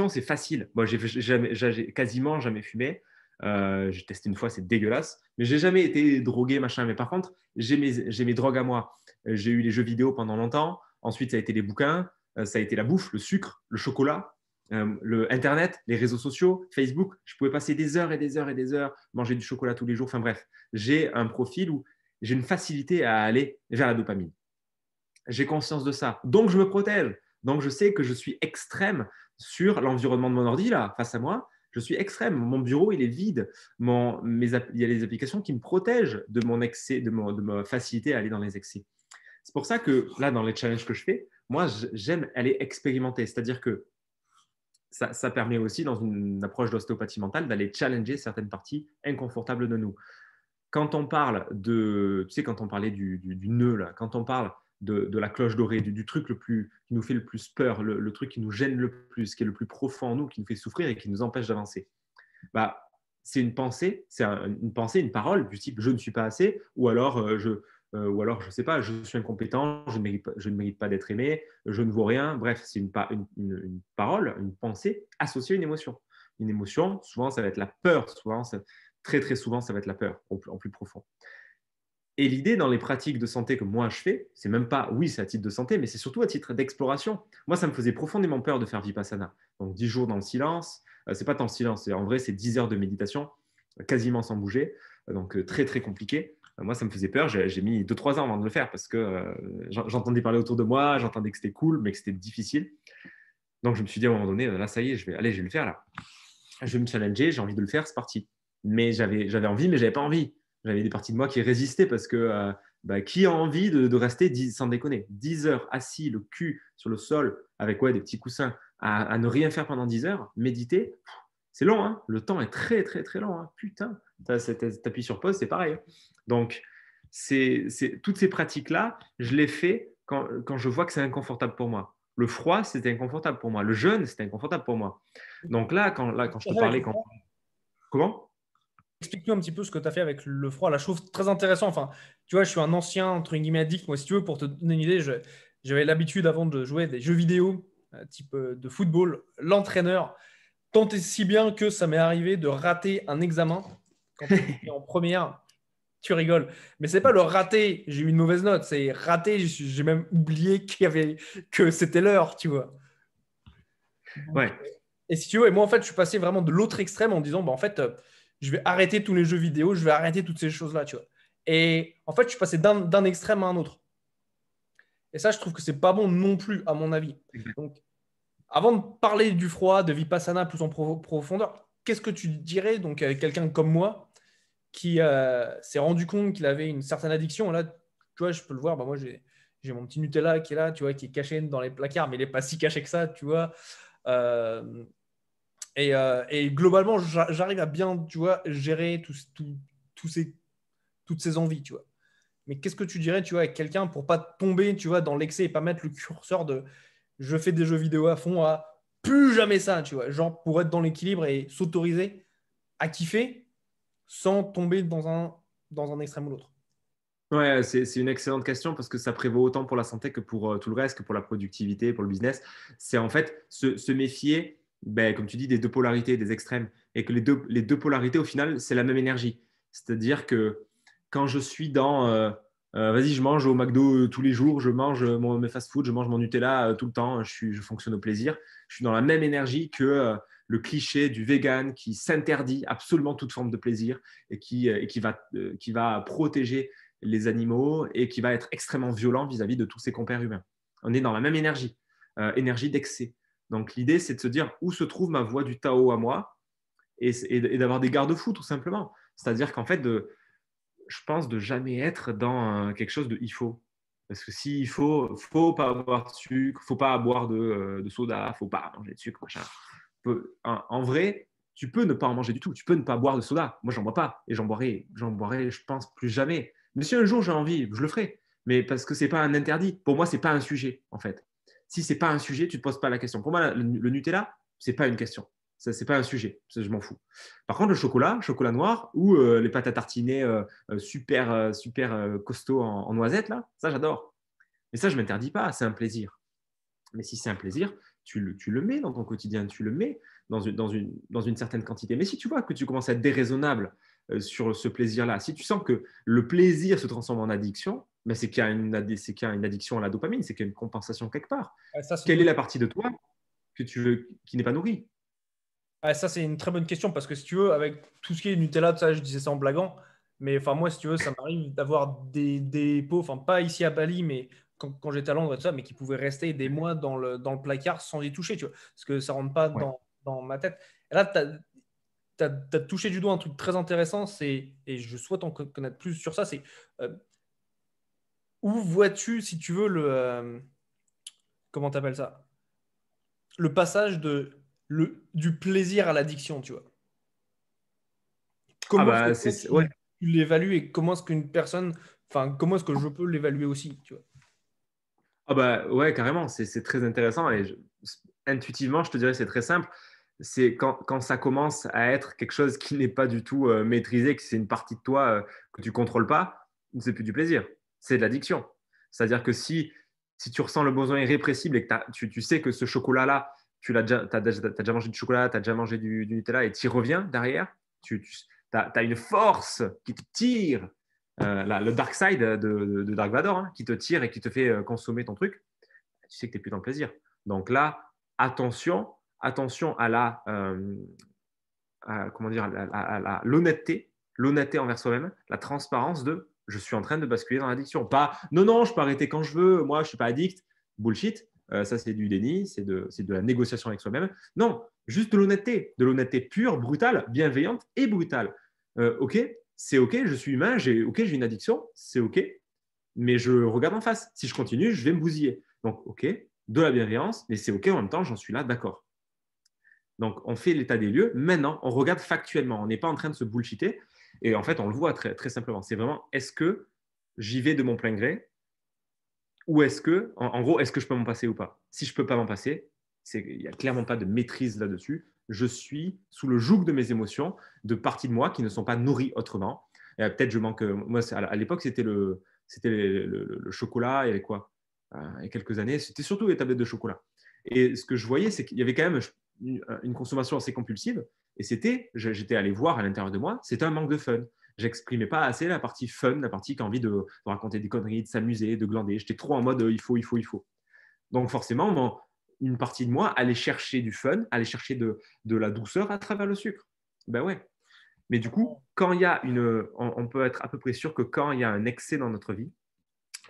c'est facile. Moi, j'ai quasiment jamais fumé. J'ai testé une fois, c'est dégueulasse. Mais j'ai jamais été drogué, machin. Mais par contre, j'ai mes drogues à moi. J'ai eu les jeux vidéo pendant longtemps. Ensuite, ça a été les bouquins. Ça a été la bouffe, le sucre, le chocolat, le Internet, les réseaux sociaux, Facebook. Je pouvais passer des heures et des heures et des heures, manger du chocolat tous les jours. Enfin bref, j'ai un profil où j'ai une facilité à aller vers la dopamine. J'ai conscience de ça. Donc, je me protège. Donc, je sais que je suis extrême sur l'environnement de mon ordi, là, face à moi. Je suis extrême. Mon bureau, il est vide. Il y a les applications qui me protègent de mon excès, de ma facilité à aller dans les excès. C'est pour ça que là, dans les challenges que je fais, moi, j'aime aller expérimenter. C'est-à-dire que ça permet aussi, dans une approche d'ostéopathie mentale, d'aller challenger certaines parties inconfortables de nous. Quand on parle de, tu sais, quand on parlait du nœud, là, quand on parle de la cloche dorée, du truc qui nous fait le plus peur, le truc qui nous gêne le plus, qui est le plus profond en nous, qui nous fait souffrir et qui nous empêche d'avancer, bah, c'est une pensée, une parole du type je ne suis pas assez, ou alors je sais pas, je suis incompétent, je ne mérite pas d'être aimé, je ne vaux rien. Bref, c'est une parole, une pensée associée à une émotion. Une émotion, souvent ça va être la peur, très très souvent ça va être la peur en plus profond. Et l'idée dans les pratiques de santé que moi je fais, c'est même pas, oui, c'est à titre de santé, mais c'est surtout à titre d'exploration. Moi, ça me faisait profondément peur de faire Vipassana. Donc 10 jours dans le silence, c'est pas tant le silence, en vrai, c'est 10 heures de méditation, quasiment sans bouger, donc très très compliqué. Moi, ça me faisait peur, j'ai mis 2-3 ans avant de le faire parce que j'entendais parler autour de moi, j'entendais que c'était cool, mais que c'était difficile. Donc je me suis dit à un moment donné, là, ça y est, je vais le faire là. Je vais me challenger, j'ai envie de le faire, c'est parti. Mais j'avais envie, mais j'avais pas envie. J'avais des parties de moi qui résistaient parce que qui a envie de rester, sans déconner, 10 heures assis, le cul sur le sol, avec des petits coussins, à ne rien faire pendant 10 heures, méditer, c'est long, hein. Le temps est très, très, très long. Hein. Putain, t'appuies sur pause, c'est pareil. Hein. Donc, toutes ces pratiques-là, je les fais quand je vois que c'est inconfortable pour moi. Le froid, c'était inconfortable pour moi. Le jeûne, c'était inconfortable pour moi. Donc là, quand je te parlais, comment? Explique-nous un petit peu ce que tu as fait avec le froid. Là, je trouve très intéressant. Enfin, tu vois, je suis un ancien, entre guillemets, addict. Moi, si tu veux, pour te donner une idée, j'avais l'habitude avant de jouer des jeux vidéo, type de football, l'entraîneur, tant et si bien que ça m'est arrivé de rater un examen quand j'étais en première. Tu rigoles. Mais c'est pas le raté, j'ai eu une mauvaise note. C'est raté, j'ai même oublié que c'était l'heure, tu vois. Ouais. Et si tu veux, et moi, en fait, je suis passé vraiment de l'autre extrême en disant, bah, en fait, je vais arrêter tous les jeux vidéo, je vais arrêter toutes ces choses-là, tu vois. Et en fait, je suis passé d'un extrême à un autre. Et ça, je trouve que c'est pas bon non plus, à mon avis. Donc, avant de parler du froid, de Vipassana plus en profondeur, qu'est-ce que tu dirais donc à quelqu'un comme moi qui s'est rendu compte qu'il avait une certaine addiction? Là, tu vois, je peux le voir, bah, moi, j'ai mon petit Nutella qui est là, tu vois, qui est caché dans les placards, mais il n'est pas si caché que ça, tu vois. Et globalement, j'arrive à bien, tu vois, gérer toutes ces envies, tu vois. Mais qu'est-ce que tu dirais, tu vois, avec quelqu'un pour pas tomber, tu vois, dans l'excès et pas mettre le curseur de je fais des jeux vidéo à fond à plus jamais ça, tu vois, genre pour être dans l'équilibre et s'autoriser à kiffer sans tomber dans un extrême ou l'autre. Ouais, c'est une excellente question parce que ça prévaut autant pour la santé que pour tout le reste, que pour la productivité, pour le business. C'est en fait se méfier, comme tu dis, des deux polarités, des extrêmes. Et que les deux polarités, au final, c'est la même énergie. C'est-à-dire que quand je suis vas-y, je mange au McDo tous les jours, je mange mes fast-food, je mange mon Nutella tout le temps, je fonctionne au plaisir. Je suis dans la même énergie que le cliché du vegan qui s'interdit absolument toute forme de plaisir et qui va protéger les animaux et qui va être extrêmement violent vis-à-vis de tous ses compères humains. On est dans la même énergie, énergie d'excès. Donc l'idée, c'est de se dire où se trouve ma voie du Tao à moi et d'avoir des garde-fous tout simplement. C'est-à-dire qu'en fait, je pense de jamais être dans quelque chose de il faut. Parce que s'il faut pas avoir de sucre, faut pas boire de soda, faut pas manger de sucre, machin. En vrai, tu peux ne pas en manger du tout. Tu peux ne pas boire de soda. Moi, j'en bois pas et j'en boirai, je pense, plus jamais. Mais si un jour j'ai envie, je le ferai. Mais parce que c'est pas un interdit. Pour moi, c'est pas un sujet, en fait. Si c'est pas un sujet, tu te poses pas la question. Pour moi, le Nutella, c'est pas une question. Ça, c'est pas un sujet. Ça, je m'en fous. Par contre, le chocolat noir ou les pâtes à tartiner super costaud en noisettes, là, ça, j'adore. Mais ça, je m'interdis pas. C'est un plaisir. Mais si c'est un plaisir, tu le mets dans ton quotidien, tu le mets dans une certaine quantité. Mais si tu vois que tu commences à être déraisonnable sur ce plaisir-là, si tu sens que le plaisir se transforme en addiction, ben c'est qu'il y a une addiction à la dopamine, c'est qu'il y a une compensation quelque part. Ouais, ça, c'est une Quelle est bonne... la partie de toi que tu veux, qui n'est pas nourrie? ouais, ça, c'est une très bonne question parce que si tu veux, avec tout ce qui est Nutella, ça, je disais ça en blaguant, mais enfin, moi, si tu veux, ça m'arrive d'avoir des pots, enfin, pas ici à Bali, mais quand j'étais à Londres et tout ça, mais qui pouvaient rester des mois dans le placard sans y toucher, tu vois, parce que ça rentre pas Ouais. dans ma tête. Et là, tu as touché du doigt un truc très intéressant, et je souhaite en connaître plus sur ça, c'est euh, où vois-tu, si tu veux, comment t'appelles ça? Le passage du plaisir à l'addiction, tu vois. Ah Comment est-ce que bah toi, ouais. tu l'évalues et comment est-ce qu'une personne, enfin, comment est-ce que je peux l'évaluer aussi, tu vois? Ah bah ouais, carrément, c'est très intéressant et intuitivement, je te dirais, c'est très simple. C'est quand ça commence à être quelque chose qui n'est pas du tout maîtrisé, que c'est une partie de toi que tu contrôles pas, c'est plus du plaisir, c'est de l'addiction. C'est-à-dire que si tu ressens le besoin irrépressible et que tu sais que ce chocolat-là, t'as déjà mangé du chocolat, tu as déjà mangé du Nutella et tu y reviens derrière, tu as une force qui te tire le dark side de Dark Vador, hein, qui te tire et qui te fait consommer ton truc, tu sais que tu n'es plus dans le plaisir. Donc là, attention, attention comment dire, l'honnêteté, l'honnêteté envers soi-même, la transparence de je suis en train de basculer dans l'addiction. Pas non, non, je peux arrêter quand je veux, moi je ne suis pas addict. Bullshit. Ça, c'est du déni, c'est de la négociation avec soi-même. Non, juste de l'honnêteté pure, brutale, bienveillante et brutale. Ok, c'est ok, je suis humain, j'ai une addiction, c'est ok, mais je regarde en face. Si je continue, je vais me bousiller. Donc, ok, de la bienveillance, mais c'est ok en même temps, j'en suis là, d'accord. Donc, on fait l'état des lieux. Maintenant, on regarde factuellement. On n'est pas en train de se bullshiter. Et en fait, on le voit très, très simplement. C'est vraiment, est-ce que j'y vais de mon plein gré ou est-ce que, en gros, est-ce que je peux m'en passer ou pas? Si je ne peux pas m'en passer, il n'y a clairement pas de maîtrise là-dessus. Je suis sous le joug de mes émotions, de parties de moi qui ne sont pas nourries autrement. Peut-être je manque. Moi, à l'époque, c'était le chocolat. Il y avait quoi? Il y a quelques années, c'était surtout les tablettes de chocolat. Et ce que je voyais, c'est qu'il y avait quand même une consommation assez compulsive. Et j'étais allé voir à l'intérieur de moi, c'était un manque de fun. J'exprimais pas assez la partie fun, la partie qui a envie de raconter des conneries, de s'amuser, de glander. J'étais trop en mode il faut, il faut, il faut. Donc forcément, une partie de moi allait chercher du fun, allait chercher de la douceur à travers le sucre. Ben ouais. Mais du coup, quand il y a on peut être à peu près sûr que quand il y a un excès dans notre vie,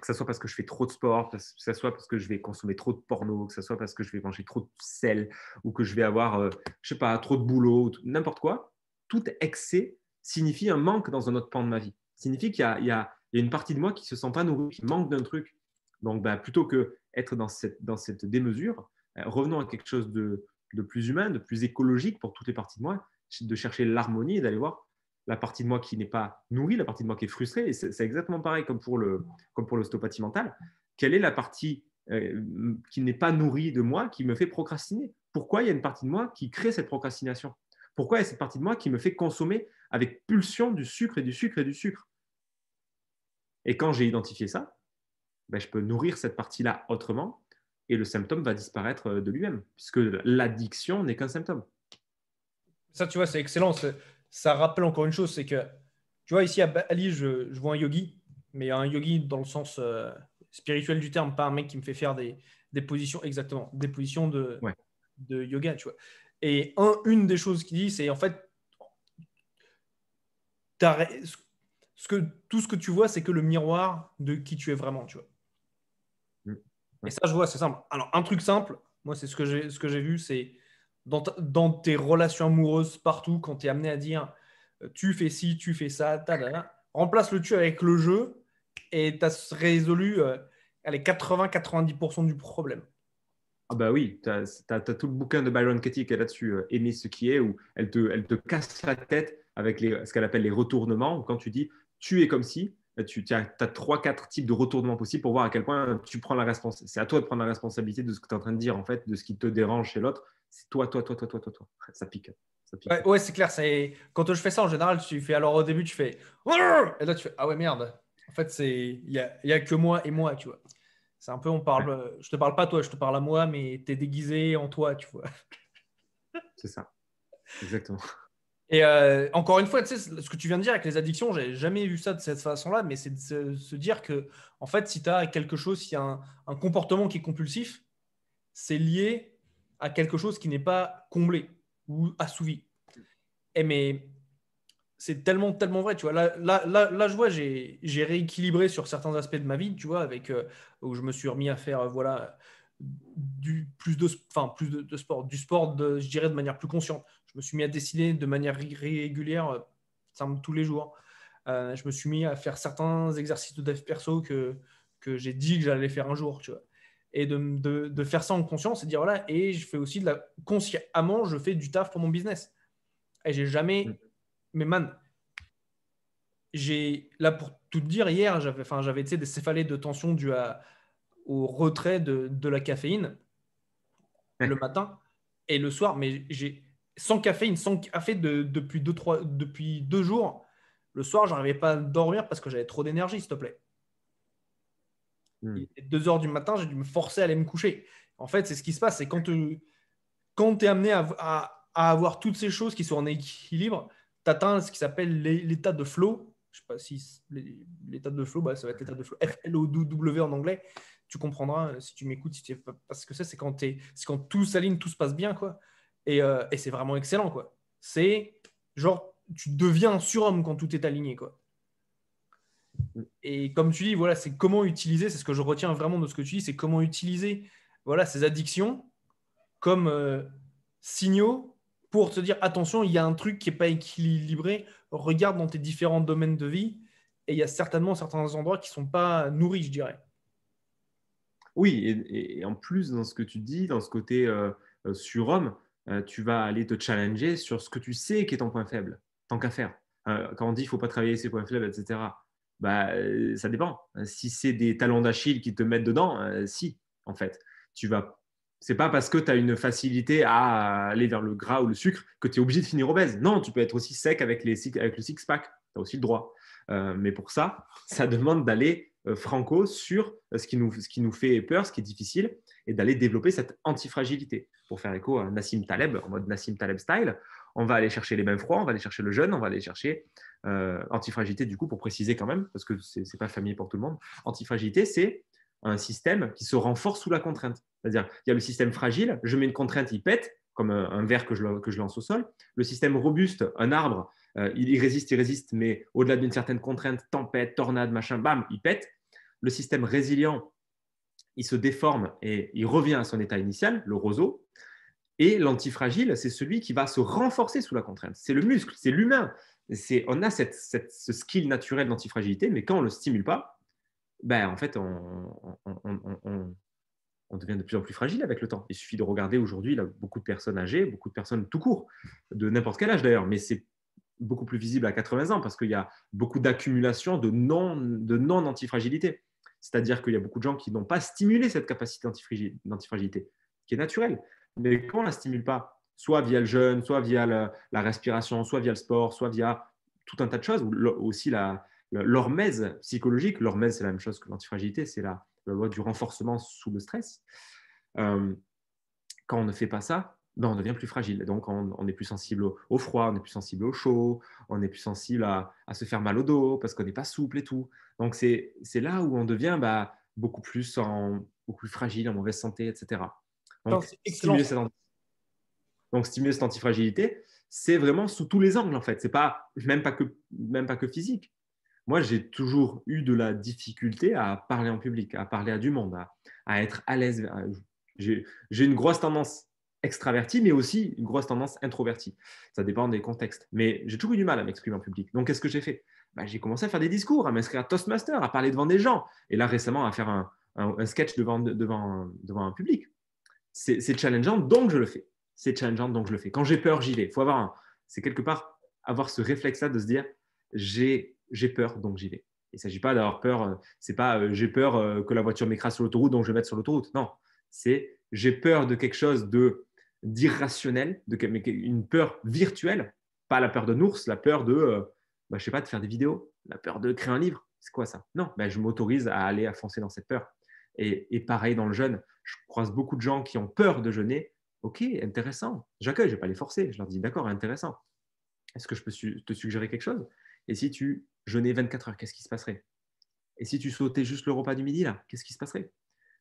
que ce soit parce que je fais trop de sport, que ce soit parce que je vais consommer trop de porno, que ce soit parce que je vais manger trop de sel, ou que je vais avoir, je sais pas, trop de boulot, n'importe quoi, tout excès signifie un manque dans un autre pan de ma vie. Signifie qu'il y a une partie de moi qui se sent pas nourrie, qui manque d'un truc. Donc, bah, plutôt que être dans cette démesure, revenons à quelque chose de plus humain, de plus écologique pour toutes les parties de moi, de chercher l'harmonie et d'aller voir la partie de moi qui n'est pas nourrie, la partie de moi qui est frustrée. Et c'est exactement pareil comme pour l'ostéopathie mentale. Quelle est la partie qui n'est pas nourrie de moi, qui me fait procrastiner? Pourquoi il y a une partie de moi qui crée cette procrastination? Pourquoi il y a cette partie de moi qui me fait consommer avec pulsion du sucre et du sucre et du sucre? Et quand j'ai identifié ça, ben, je peux nourrir cette partie-là autrement et le symptôme va disparaître de lui-même, puisque l'addiction n'est qu'un symptôme. Ça, tu vois, c'est excellent. Ça rappelle encore une chose, c'est que, tu vois, ici à Bali, je vois un yogi, mais un yogi dans le sens spirituel du terme, pas un mec qui me fait faire des positions, exactement, des positions Ouais. de yoga, tu vois. Et une des choses qu'il dit, c'est en fait, tout ce que tu vois, c'est que le miroir de qui tu es vraiment, tu vois. Mm. Et Ouais. ça, je vois, c'est simple. Alors, un truc simple, moi, c'est ce que j'ai vu, c'est dans tes relations amoureuses partout, quand tu es amené à dire tu fais ci, tu fais ça, remplace le tu avec le jeu et tu as résolu allez, 80-90% du problème. Ah bah oui, tu as tout le bouquin de Byron Katie qui est là-dessus, Aimer ce qui est, où elle te casse la tête avec ce qu'elle appelle les retournements. Quand tu dis tu es comme si, tu as 3-4 types de retournements possibles pour voir à quel point tu prends la responsabilité. C'est à toi de prendre la responsabilité de ce que tu es en train de dire, en fait, de ce qui te dérange chez l'autre. C'est toi, toi, toi, toi, toi, toi, toi. Ça pique. Ça pique. Ouais, ouais, c'est clair. Quand je fais ça, en général, tu fais alors au début, tu fais et là, tu fais ah ouais, merde. En fait, il y a que moi et moi, tu vois. C'est un peu, on parle, je te parle pas toi, je te parle à moi, mais tu es déguisé en toi, tu vois. C'est ça, exactement. Et encore une fois, tu sais, ce que tu viens de dire avec les addictions, j'ai jamais vu ça de cette façon-là, mais c'est de se dire que, en fait, si tu as quelque chose, s'il y a un comportement qui est compulsif, c'est lié à quelque chose qui n'est pas comblé ou assouvi. Et mais c'est tellement, tellement vrai, tu vois. Là je vois, j'ai rééquilibré sur certains aspects de ma vie, tu vois, avec où je me suis remis à faire, voilà, plus de sport, du sport, je dirais, de manière plus consciente. Je me suis mis à dessiner de manière régulière, tous les jours. Je me suis mis à faire certains exercices de dev perso que j'ai dit que j'allais faire un jour, tu vois. Et de faire ça en conscience et dire, voilà, et je fais aussi consciemment, je fais du taf pour mon business. Et j'ai jamais, mais man, là pour tout te dire, hier, j'avais tu sais, des céphalées de tension dues au retrait de la caféine le Ouais. matin et le soir, mais j'ai sans caféine, sans café depuis 2 jours. Le soir, j'arrivais pas à dormir parce que j'avais trop d'énergie, s'il te plaît. Il Mm. était 2 heures du matin, j'ai dû me forcer à aller me coucher. En fait, c'est ce qui se passe, c'est quand tu es amené à avoir toutes ces choses qui sont en équilibre, tu atteins ce qui s'appelle l'état de flow. Je sais pas si l'état de flow, bah, ça va être l'état de flow, Flow en anglais. Tu comprendras si tu m'écoutes, parce que c'est quand tout s'aligne, tout se passe bien, quoi. Et c'est vraiment excellent, quoi. C'est genre, tu deviens un surhomme quand tout est aligné, quoi. Et comme tu dis, voilà, c'est comment utiliser, c'est ce que je retiens vraiment de ce que tu dis, c'est comment utiliser voilà, ces addictions comme signaux pour te dire attention, il y a un truc qui n'est pas équilibré, regarde dans tes différents domaines de vie, et il y a certainement certains endroits qui ne sont pas nourris, je dirais. Oui, et en plus, dans ce que tu dis, dans ce côté surhomme, tu vas aller te challenger sur ce que tu sais qui est ton point faible, tant qu'à faire. Quand on dit qu'il ne faut pas travailler ses points faibles, etc., bah, ça dépend. Si c'est des talons d'Achille qui te mettent dedans, si, en fait. Tu vas. C'est pas parce que tu as une facilité à aller vers le gras ou le sucre que tu es obligé de finir obèse. Non, tu peux être aussi sec avec le six-pack. Tu as aussi le droit. Mais pour ça, ça demande d'aller franco sur ce qui nous fait peur, ce qui est difficile, et d'aller développer cette antifragilité. Pour faire écho à Nassim Taleb, en mode Nassim Taleb style, on va aller chercher les bains froids, on va aller chercher le jeûne, on va aller chercher antifragilité, du coup, pour préciser quand même, parce que ce n'est pas familier pour tout le monde. Antifragilité, c'est un système qui se renforce sous la contrainte. C'est-à-dire, il y a le système fragile, je mets une contrainte, il pète, comme un verre que je lance au sol. Le système robuste, un arbre, il résiste, mais au-delà d'une certaine contrainte, tempête, tornade, machin, bam, il pète. Le système résilient, il se déforme et il revient à son état initial, le roseau. Et l'antifragile, c'est celui qui va se renforcer sous la contrainte. C'est le muscle, c'est l'humain. On a ce skill naturel d'antifragilité, mais quand on ne le stimule pas, ben, en fait, on devient de plus en plus fragile avec le temps. Il suffit de regarder aujourd'hui beaucoup de personnes âgées, beaucoup de personnes tout court, de n'importe quel âge d'ailleurs, mais c'est beaucoup plus visible à 80 ans parce qu'il y a beaucoup d'accumulation de non-antifragilité. C'est-à-dire qu'il y a beaucoup de gens qui n'ont pas stimulé cette capacité d'antifragilité, qui est naturelle. Mais quand on ne la stimule pas, soit via le jeûne, soit via la respiration, soit via le sport, soit via tout un tas de choses, ou aussi l'hormèse psychologique. L'hormèse, c'est la même chose que l'antifragilité, c'est la loi du renforcement sous le stress. Euh, Quand on ne fait pas ça, ben on devient plus fragile. Donc, on est plus sensible au froid, on est plus sensible au chaud, on est plus sensible à se faire mal au dos parce qu'on n'est pas souple et tout. Donc, c'est là où on devient beaucoup plus fragile, en mauvaise santé, etc. Enfin, Donc, c'est excellent. stimuler cette antifragilité, c'est vraiment sous tous les angles, en fait. C'est pas, même pas que physique. Moi, j'ai toujours eu de la difficulté à parler en public, à parler à du monde, à être à l'aise. J'ai une grosse tendance extravertie, mais aussi une grosse tendance introvertie. Ça dépend des contextes. Mais j'ai toujours eu du mal à m'exprimer en public. Donc, qu'est-ce que j'ai fait? J'ai commencé à faire des discours, à m'inscrire à Toastmaster, à parler devant des gens. Et là, récemment, à faire un sketch devant un public. C'est challengeant, donc je le fais. C'est challengeant, donc je le fais. Quand j'ai peur, j'y vais. Il faut c'est quelque part avoir ce réflexe-là de se dire, j'ai peur, donc j'y vais. Il ne s'agit pas d'avoir peur, c'est pas j'ai peur que la voiture m'écrase sur l'autoroute, donc je vais mettre sur l'autoroute. Non, c'est j'ai peur de quelque chose d'irrationnel, une peur virtuelle, pas la peur de ours, la peur je sais pas, de faire des vidéos, la peur de créer un livre. C'est quoi ça? Non, je m'autorise à aller à foncer dans cette peur. Et pareil dans le jeûne, je croise beaucoup de gens qui ont peur de jeûner. Ok, intéressant. J'accueille, je ne vais pas les forcer. Je leur dis, d'accord, intéressant. Est-ce que je peux te suggérer quelque chose? Et si tu jeûnais 24 heures, qu'est-ce qui se passerait? Et si tu sautais juste le repas du midi, là, qu'est-ce qui se passerait?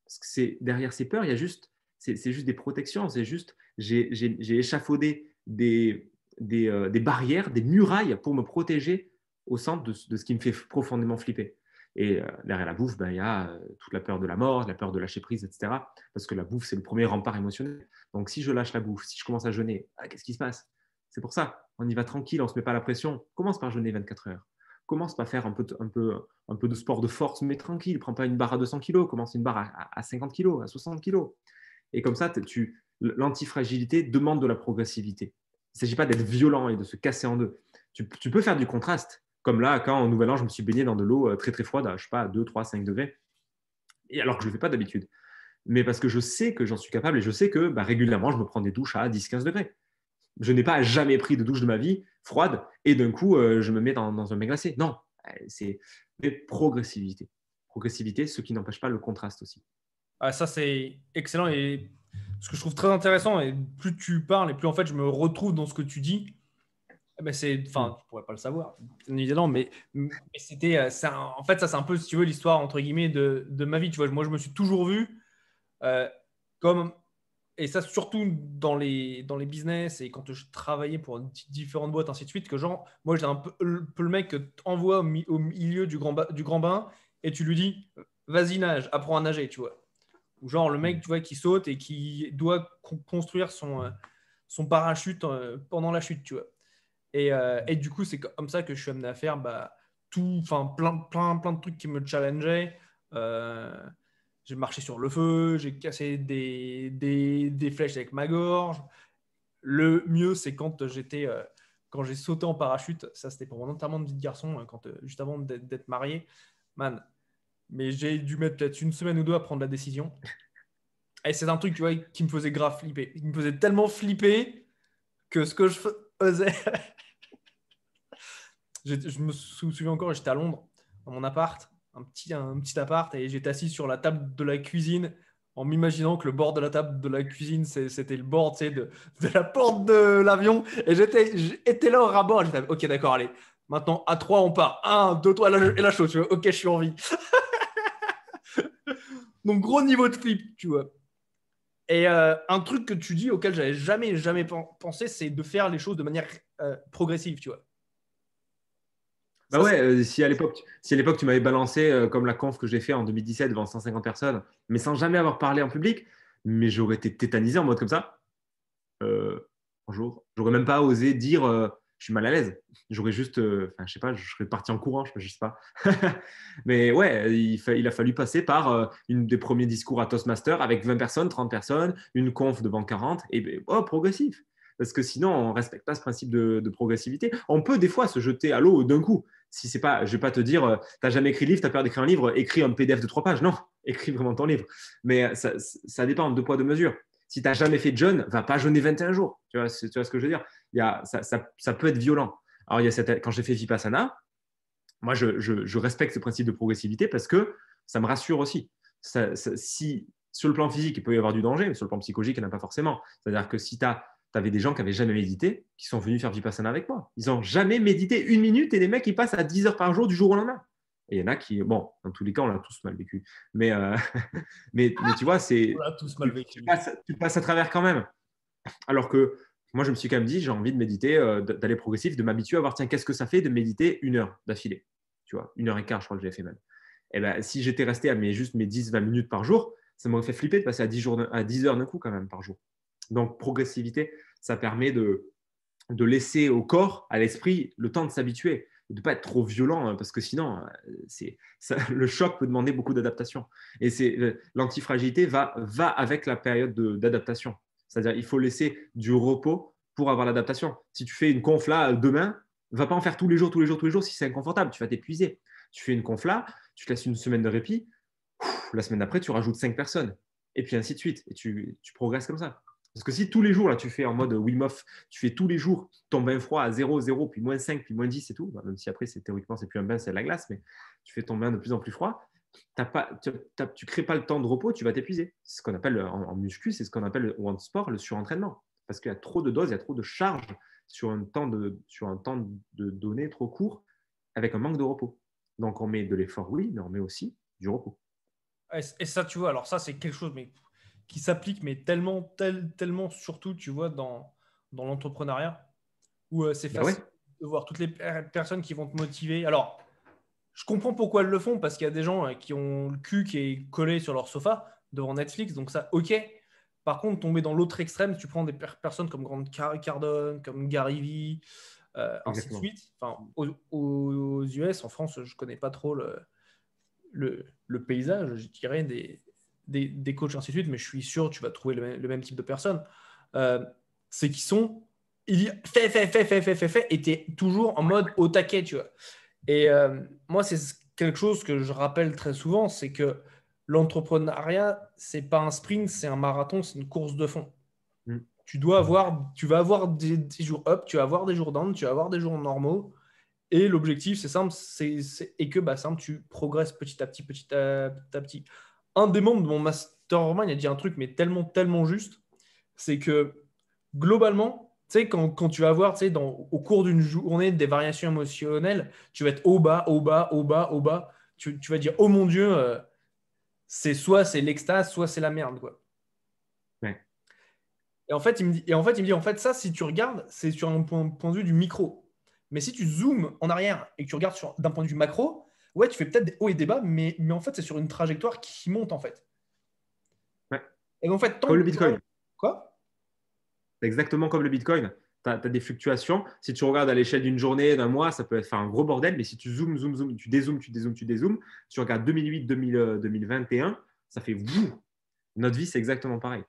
Parce que derrière ces peurs, il y a juste, c'est juste des protections. C'est juste, j'ai échafaudé des barrières, des murailles pour me protéger au centre de ce qui me fait profondément flipper. Et derrière la bouffe, il y a toute la peur de la mort, la peur de lâcher prise, etc. Parce que la bouffe, c'est le premier rempart émotionnel. Donc, si je lâche la bouffe, si je commence à jeûner, qu'est-ce qui se passe? C'est pour ça, on y va tranquille, on ne se met pas la pression. Commence par jeûner 24 heures. Commence par faire un peu de sport de force, mais tranquille. Prends pas une barre à 200 kg, commence une barre à 50 kg, à 60 kg. Et comme ça, l'antifragilité demande de la progressivité. Il ne s'agit pas d'être violent et de se casser en deux. Tu peux faire du contraste. Comme là, quand au Nouvel An, je me suis baigné dans de l'eau très très froide, je ne sais pas, à 2, 3, 5 degrés. Et alors que je ne le fais pas d'habitude. Mais parce que je sais que j'en suis capable et je sais que régulièrement, je me prends des douches à 10, 15 degrés. Je n'ai pas jamais pris de douche de ma vie froide et d'un coup, je me mets dans un bain glacé. Non, c'est progressivité. Progressivité, ce qui n'empêche pas le contraste aussi. Ah, ça, c'est excellent. Et ce que je trouve très intéressant, et plus tu parles, et plus en fait je me retrouve dans ce que tu dis. Ben enfin, je pourrais pas le savoir, bien évidemment, mais c'était, en fait, ça, c'est un peu, si tu veux, l'histoire, entre guillemets, de ma vie. Tu vois, moi, je me suis toujours vu euh, comme, et ça, surtout dans les business et quand je travaillais pour différentes boîtes, ainsi de suite, que genre, moi, j'étais un peu le mec que tu envoies au milieu du grand bain et tu lui dis, vas-y, nage, apprends à nager, tu vois. Ou genre, le mec, tu vois, qui saute et qui doit construire son parachute pendant la chute, tu vois. Et du coup, c'est comme ça que je suis amené à faire plein de trucs qui me challengeaient. Euh, j'ai marché sur le feu, j'ai cassé des flèches avec ma gorge. Le mieux, c'est quand j'ai sauté en parachute. Ça, c'était pour mon enterrement de vie de garçon, juste avant d'être marié. Man, mais j'ai dû mettre peut-être une semaine ou deux à prendre la décision. Et c'est un truc, tu vois, qui me faisait grave flipper. Il me faisait tellement flipper que ce que je faisais. Je me souviens encore, j'étais à Londres, dans mon appart, un petit appart, et j'étais assis sur la table de la cuisine en m'imaginant que le bord de la table de la cuisine, c'était le bord, tu sais, de la porte de l'avion. Et j'étais là au rabord. J'étais, ok, d'accord, allez. Maintenant, à 3, on part. 1, 2, 3, et la chose, tu vois. Ok, je suis en vie. Donc, gros niveau de flip, tu vois. Et un truc que tu dis auquel j'avais jamais pensé, c'est de faire les choses de manière progressive, tu vois. Bah Ça, ouais, si à l'époque tu m'avais balancé comme la conf que j'ai fait en 2017 devant 150 personnes, mais sans jamais avoir parlé en public, mais j'aurais été tétanisé en mode comme ça. Bonjour. J'aurais même pas osé dire je suis mal à l'aise. J'aurais juste, je sais pas, je serais parti en courant, je sais pas. Mais ouais, il a fallu passer par une des premiers discours à Toastmaster avec 20 personnes, 30 personnes, une conf devant 40, et progressif. Parce que sinon, on ne respecte pas ce principe de progressivité. On peut des fois se jeter à l'eau d'un coup. Si c'est pas, je vais pas te dire, tu n'as jamais écrit de livre, tu as peur d'écrire un livre, écris un PDF de 3 pages. Non, écris vraiment ton livre. Mais ça dépend de deux poids, deux mesures. Si tu n'as jamais fait de jeûne, va pas jeûner 21 jours. Tu vois ce que je veux dire? Ça peut être violent. Alors, quand j'ai fait Vipassana, moi, je respecte ce principe de progressivité parce que ça me rassure aussi. Si sur le plan physique, il peut y avoir du danger, mais sur le plan psychologique, il n'y en a pas forcément. C'est-à-dire que si tu avais des gens qui n'avaient jamais médité, qui sont venus faire Vipassana avec moi. Ils n'ont jamais médité une minute et les mecs, ils passent à 10 heures par jour du jour au lendemain. Et il y en a qui, bon, dans tous les cas, on l'a tous mal vécu. Mais, mais tu vois, on l'a tous mal vécu. tu passes à travers quand même. Alors que moi, je me suis quand même dit, j'ai envie de méditer, d'aller progressif, de m'habituer à voir, tiens, qu'est-ce que ça fait de méditer 1 heure d'affilée? Tu vois, 1 heure et quart, je crois que j'ai fait même. Et ben, si j'étais resté à juste mes 10-20 minutes par jour, ça m'aurait fait flipper de passer à 10 heures d'un coup quand même par jour. Donc, progressivité, ça permet de laisser au corps, à l'esprit, le temps de s'habituer, de ne pas être trop violent, hein, parce que sinon, le choc peut demander beaucoup d'adaptation. Et l'antifragilité va avec la période d'adaptation. C'est-à-dire il faut laisser du repos pour avoir l'adaptation. Si tu fais une conf là demain, va pas en faire tous les jours si c'est inconfortable, tu vas t'épuiser. Tu fais une conf là, tu te laisses une semaine de répit, la semaine d'après, tu rajoutes 5 personnes, et puis ainsi de suite. Et tu progresses comme ça. Parce que si tous les jours, là, tu fais en mode Wim Hof, tu fais tous les jours ton bain froid à 0, 0, puis -5, puis -10 et tout, même si après, théoriquement, c'est plus un bain, c'est de la glace, mais tu fais ton bain de plus en plus froid, tu crées pas le temps de repos, tu vas t'épuiser. C'est ce qu'on appelle en muscu, c'est ce qu'on appelle ou en sport le surentraînement. Parce qu'il y a trop de doses, il y a trop de charges sur un temps de données trop court avec un manque de repos. Donc, on met de l'effort, oui, mais on met aussi du repos. Et ça, tu vois, alors ça, c'est quelque chose mais, qui s'applique, mais tellement, surtout, tu vois, dans l'entrepreneuriat, où c'est Ben ouais, facile de voir toutes les personnes qui vont te motiver. Alors, je comprends pourquoi elles le font, parce qu'il y a des gens qui ont le cul qui est collé sur leur sofa devant Netflix, donc ça, ok. Par contre, tomber dans l'autre extrême, tu prends des personnes comme Grant Cardone, comme Gary Vee, ainsi de exactement. suite. Enfin, aux US, en France, je ne connais pas trop le paysage, je dirais, des coachs, ainsi de suite, mais je suis sûr que tu vas trouver le même type de personnes. C'est qu'ils sont. Il dit fait, et tu es toujours en mode au taquet, tu vois. Et moi, c'est quelque chose que je rappelle très souvent, c'est que l'entrepreneuriat, c'est pas un sprint, c'est un marathon, c'est une course de fond. Mm. Tu vas avoir des jours up, tu vas avoir des jours down, tu vas avoir des jours normaux. Et l'objectif, c'est simple, et que simple, tu progresses petit à petit, petit à petit. Un des membres de mon mastermind a dit un truc, mais tellement juste, c'est que globalement, tu sais, quand tu vas voir, tu sais, au cours d'une journée, des variations émotionnelles, tu vas être au bas, au bas, au bas, au bas. Tu vas dire, oh mon Dieu, c'est l'extase, soit c'est la merde, quoi. Ouais. Et en fait, il me dit, en fait, ça, si tu regardes, c'est sur un point de vue du micro. Mais si tu zoomes en arrière et que tu regardes d'un point de vue macro, ouais, tu fais peut-être des hauts et des bas, mais en fait, c'est sur une trajectoire qui monte, en fait. Ouais. Et en fait, Comme tant le que... Bitcoin. Quoi? C'est exactement comme le Bitcoin. Tu as des fluctuations. Si tu regardes à l'échelle d'une journée, d'un mois, ça peut faire un gros bordel. Mais si tu zoomes, tu dézoomes, tu regardes 2008, 2021, ça fait vous. Notre vie, c'est exactement pareil.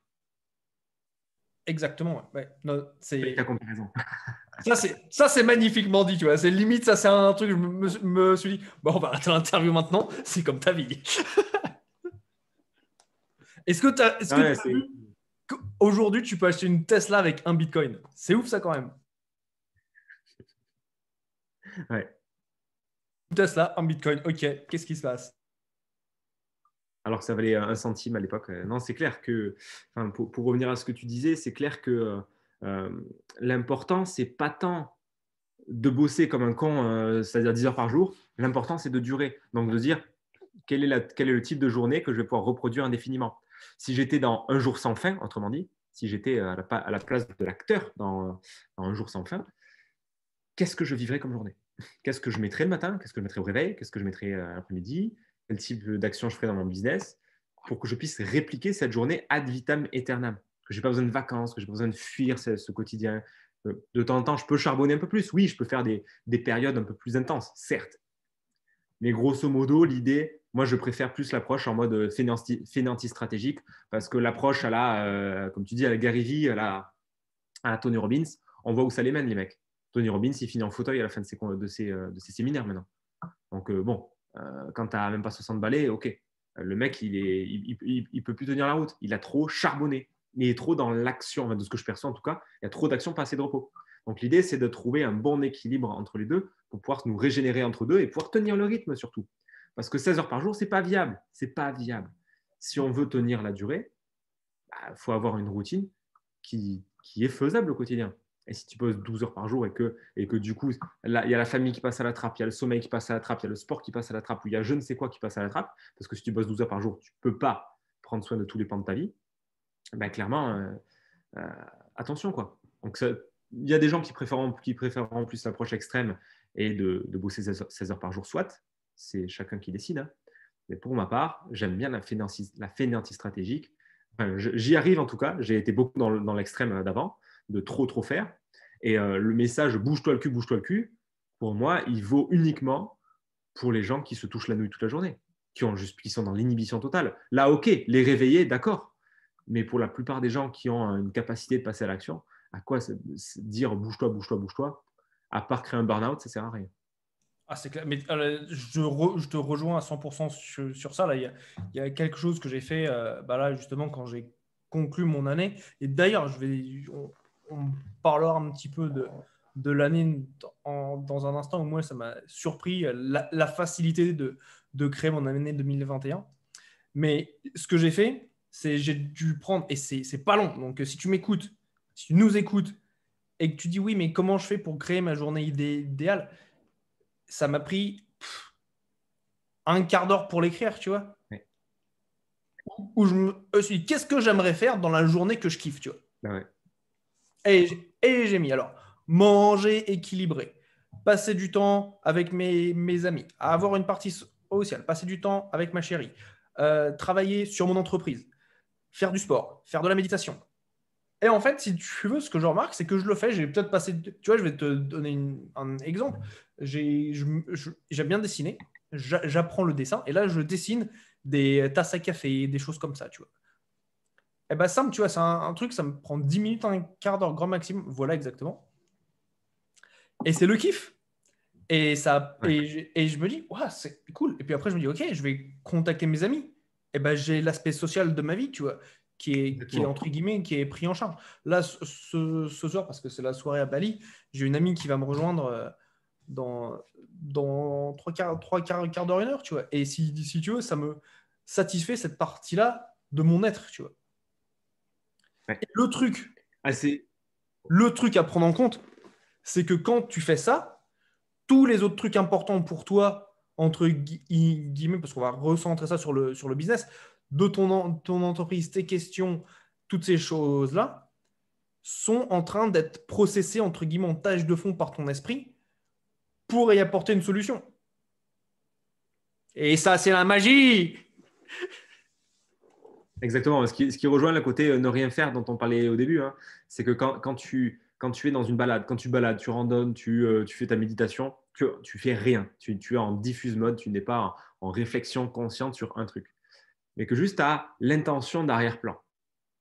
Exactement, ouais. Ouais. Non, Avec c'est... ta comparaison. Ça, c'est magnifiquement dit, tu vois. C'est limite, ça, c'est un truc, je me suis dit, bon, on va arrêter l'interview maintenant, c'est comme ta vie. Est-ce que Ouais, tu as vu qu'aujourd'hui, tu peux acheter une Tesla avec un Bitcoin? C'est ouf, ça, quand même. ouais. Une Tesla, un Bitcoin, ok, qu'est-ce qui se passe? Alors que ça valait 1 centime à l'époque. Non, c'est clair que, enfin, pour revenir à ce que tu disais, c'est clair que euh, l'important, c'est pas tant de bosser comme un con, c'est-à-dire 10 heures par jour. L'important, c'est de durer. Donc, de dire quel est le type de journée que je vais pouvoir reproduire indéfiniment. Si j'étais dans un jour sans fin, autrement dit, si j'étais à la place de l'acteur dans un jour sans fin, qu'est-ce que je vivrais comme journée? Qu'est-ce que je mettrais le matin? Qu'est-ce que je mettrais au réveil? Qu'est-ce que je mettrais l'après-midi? Quel type d'action je ferais dans mon business pour que je puisse répliquer cette journée ad vitam aeternam? Que je n'ai pas besoin de vacances, que je n'ai pas besoin de fuir ce quotidien. De temps en temps, je peux charbonner un peu plus. Oui, je peux faire des périodes un peu plus intenses, certes. Mais grosso modo, l'idée, moi, je préfère plus l'approche en mode fainéantie stratégique parce que l'approche, comme tu dis, à la Gary Vee, à la Tony Robbins, on voit où ça les mène, les mecs. Tony Robbins, il finit en fauteuil à la fin de ses séminaires maintenant. Donc, bon, quand tu n'as même pas 60 balais, ok. Le mec, il peut plus tenir la route. Il a trop charbonné. Il est trop dans l'action, de ce que je perçois en tout cas. Il y a trop d'action, pas assez de repos. Donc, l'idée, c'est de trouver un bon équilibre entre les deux pour pouvoir nous régénérer entre deux et pouvoir tenir le rythme surtout. Parce que 16 heures par jour, c'est pas viable. C'est pas viable. Si on veut tenir la durée, il faut avoir une routine qui est faisable au quotidien. Et si tu poses 12 heures par jour et que du coup, là, il y a la famille qui passe à la trappe, il y a le sommeil qui passe à la trappe, il y a le sport qui passe à la trappe, ou il y a je ne sais quoi qui passe à la trappe, parce que si tu bosses 12 heures par jour, tu ne peux pas prendre soin de tous les pans de ta vie, ben, clairement, euh, attention, quoi. Donc, il y a des gens qui préféreront plus l'approche extrême et de bosser 16 heures par jour, soit. C'est chacun qui décide. Hein. Mais pour ma part, j'aime bien la fainéantie stratégique. Enfin, j'y arrive en tout cas. J'ai été beaucoup dans l'extrême d'avant, de trop faire. Et le message bouge-toi le cul, pour moi, il vaut uniquement pour les gens qui se touchent la nouille toute la journée, qui sont dans l'inhibition totale. Là, ok, les réveiller, d'accord. Mais pour la plupart des gens qui ont une capacité de passer à l'action, à quoi dire bouge-toi, à part créer un burn-out, ça sert à rien. Ah, c'est clair. Mais je te rejoins à 100% sur ça. Là, il y a quelque chose que j'ai fait là, justement, quand j'ai conclu mon année. Et d'ailleurs, on parlera un petit peu de l'année dans un instant où moi, ça m'a surpris la facilité de créer mon année 2021. Mais ce que j'ai fait, c'est j'ai dû prendre, et c'est pas long. Donc, si tu m'écoutes, si tu nous écoutes, et que tu dis oui, mais comment je fais pour créer ma journée idéale, ça m'a pris un quart d'heure pour l'écrire, tu vois. Ouais. Où je me suis dit, qu'est-ce que j'aimerais faire dans la journée que je kiffe, tu vois. Bah ouais. Et j'ai mis alors manger équilibré, passer du temps avec mes amis, avoir une partie sociale, passer du temps avec ma chérie, travailler sur mon entreprise, faire du sport, faire de la méditation. Et en fait, si tu veux, ce que je remarque, c'est que je le fais. J'ai peut-être passé. Tu vois, je vais te donner un exemple. J'aime bien dessiner. J'apprends le dessin. Et là, je dessine des tasses à café, des choses comme ça, tu vois. Et bien, simple, tu vois, c'est un truc, ça me prend 10 minutes, un quart d'heure, grand maximum. Voilà, exactement. Et c'est le kiff. Et Ouais. et je me dis, ouais, c'est cool. Et puis après, je me dis, ok, je vais contacter mes amis. Et ben, j'ai l'aspect social de ma vie, tu vois, qui est Exactement. entre guillemets, qui est pris en charge. Là, ce soir, parce que c'est la soirée à Bali, j'ai une amie qui va me rejoindre dans quarts d'heure, 1 heure, tu vois. Et si tu veux, ça me satisfait cette partie-là de mon être, tu vois. Ouais. Et Ah, c'est le truc à prendre en compte, c'est que quand tu fais ça, tous les autres trucs importants pour toi, entre guillemets, parce qu'on va recentrer ça sur le business, de ton entreprise, tes questions, toutes ces choses-là, sont en train d'être processées, entre guillemets, en tâche de fond par ton esprit pour y apporter une solution. Et ça, c'est la magie. exactement. Ce qui rejoint le côté ne rien faire dont on parlait au début, hein, c'est que quand tu es dans une balade, quand tu balades, tu randonnes, tu fais ta méditation, tu fais rien. Tu es en diffuse mode, tu n'es pas en réflexion consciente sur un truc. Mais que juste tu as l'intention d'arrière-plan.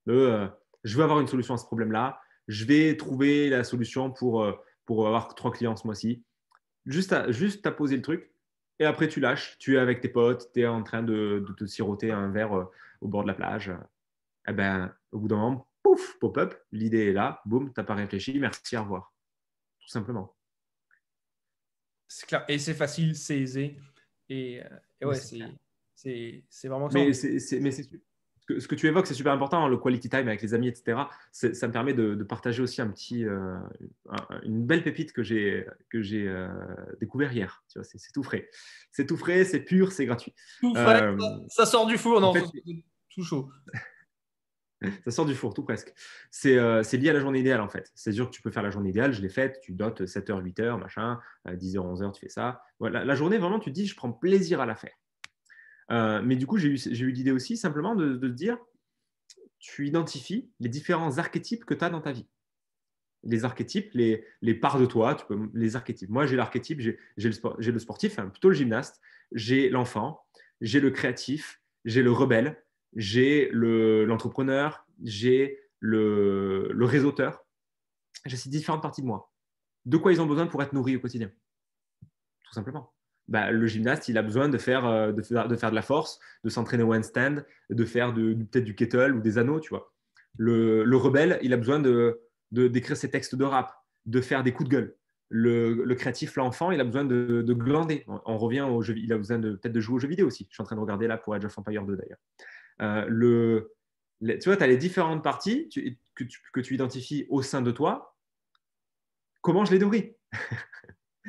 Je veux avoir une solution à ce problème-là, je vais trouver la solution pour avoir 3 clients ce mois-ci. Juste à poser le truc, et après tu lâches, tu es avec tes potes, tu es en train de te siroter un verre au bord de la plage. Eh ben, au bout d'un moment, pouf, pop-up, l'idée est là, boum, t'as pas réfléchi, merci, au revoir. Tout simplement. C'est clair. Et c'est facile, c'est aisé. Et, et Mais ouais, c'est clair. c'est vraiment Mais, excellent. ce que tu évoques, c'est super important, hein, le quality time avec les amis, etc. Ça me permet de partager aussi une belle pépite que j'ai découvert hier. Tu vois, c'est tout frais. C'est tout frais, c'est pur, c'est gratuit. Tout frais, Euh, ça sort du four, en non, fait, tout chaud. ça sort du four, tout presque. C'est lié à la journée idéale, en fait. C'est sûr que tu peux faire la journée idéale, je l'ai faite, tu notes 7h, 8h, machin, 10h, 11h, tu fais ça. Voilà, la journée, vraiment, tu te dis, je prends plaisir à la faire. Mais du coup, j'ai eu l'idée aussi simplement de te dire, tu identifies les différents archétypes que tu as dans ta vie. Les archétypes, les parts de toi, les archétypes. Moi, j'ai l'archétype, j'ai le sportif, enfin, plutôt le gymnaste, j'ai l'enfant, j'ai le créatif, j'ai le rebelle, j'ai l'entrepreneur, j'ai le réseauteur. J'ai ces différentes parties de moi. De quoi ils ont besoin pour être nourris au quotidien, tout simplement. Bah, le gymnaste, il a besoin de faire de la force, de s'entraîner au handstand, de faire peut-être du kettle ou des anneaux, tu vois. Le rebelle, il a besoin d'écrire ses textes de rap, de faire des coups de gueule. Le créatif, l'enfant, il a besoin de glander. On revient au jeu, il a besoin peut-être de jouer aux jeux vidéo aussi. Je suis en train de regarder là pour Age of Empires 2 d'ailleurs. Tu vois, tu as les différentes parties que tu identifies au sein de toi. Comment je les nourris?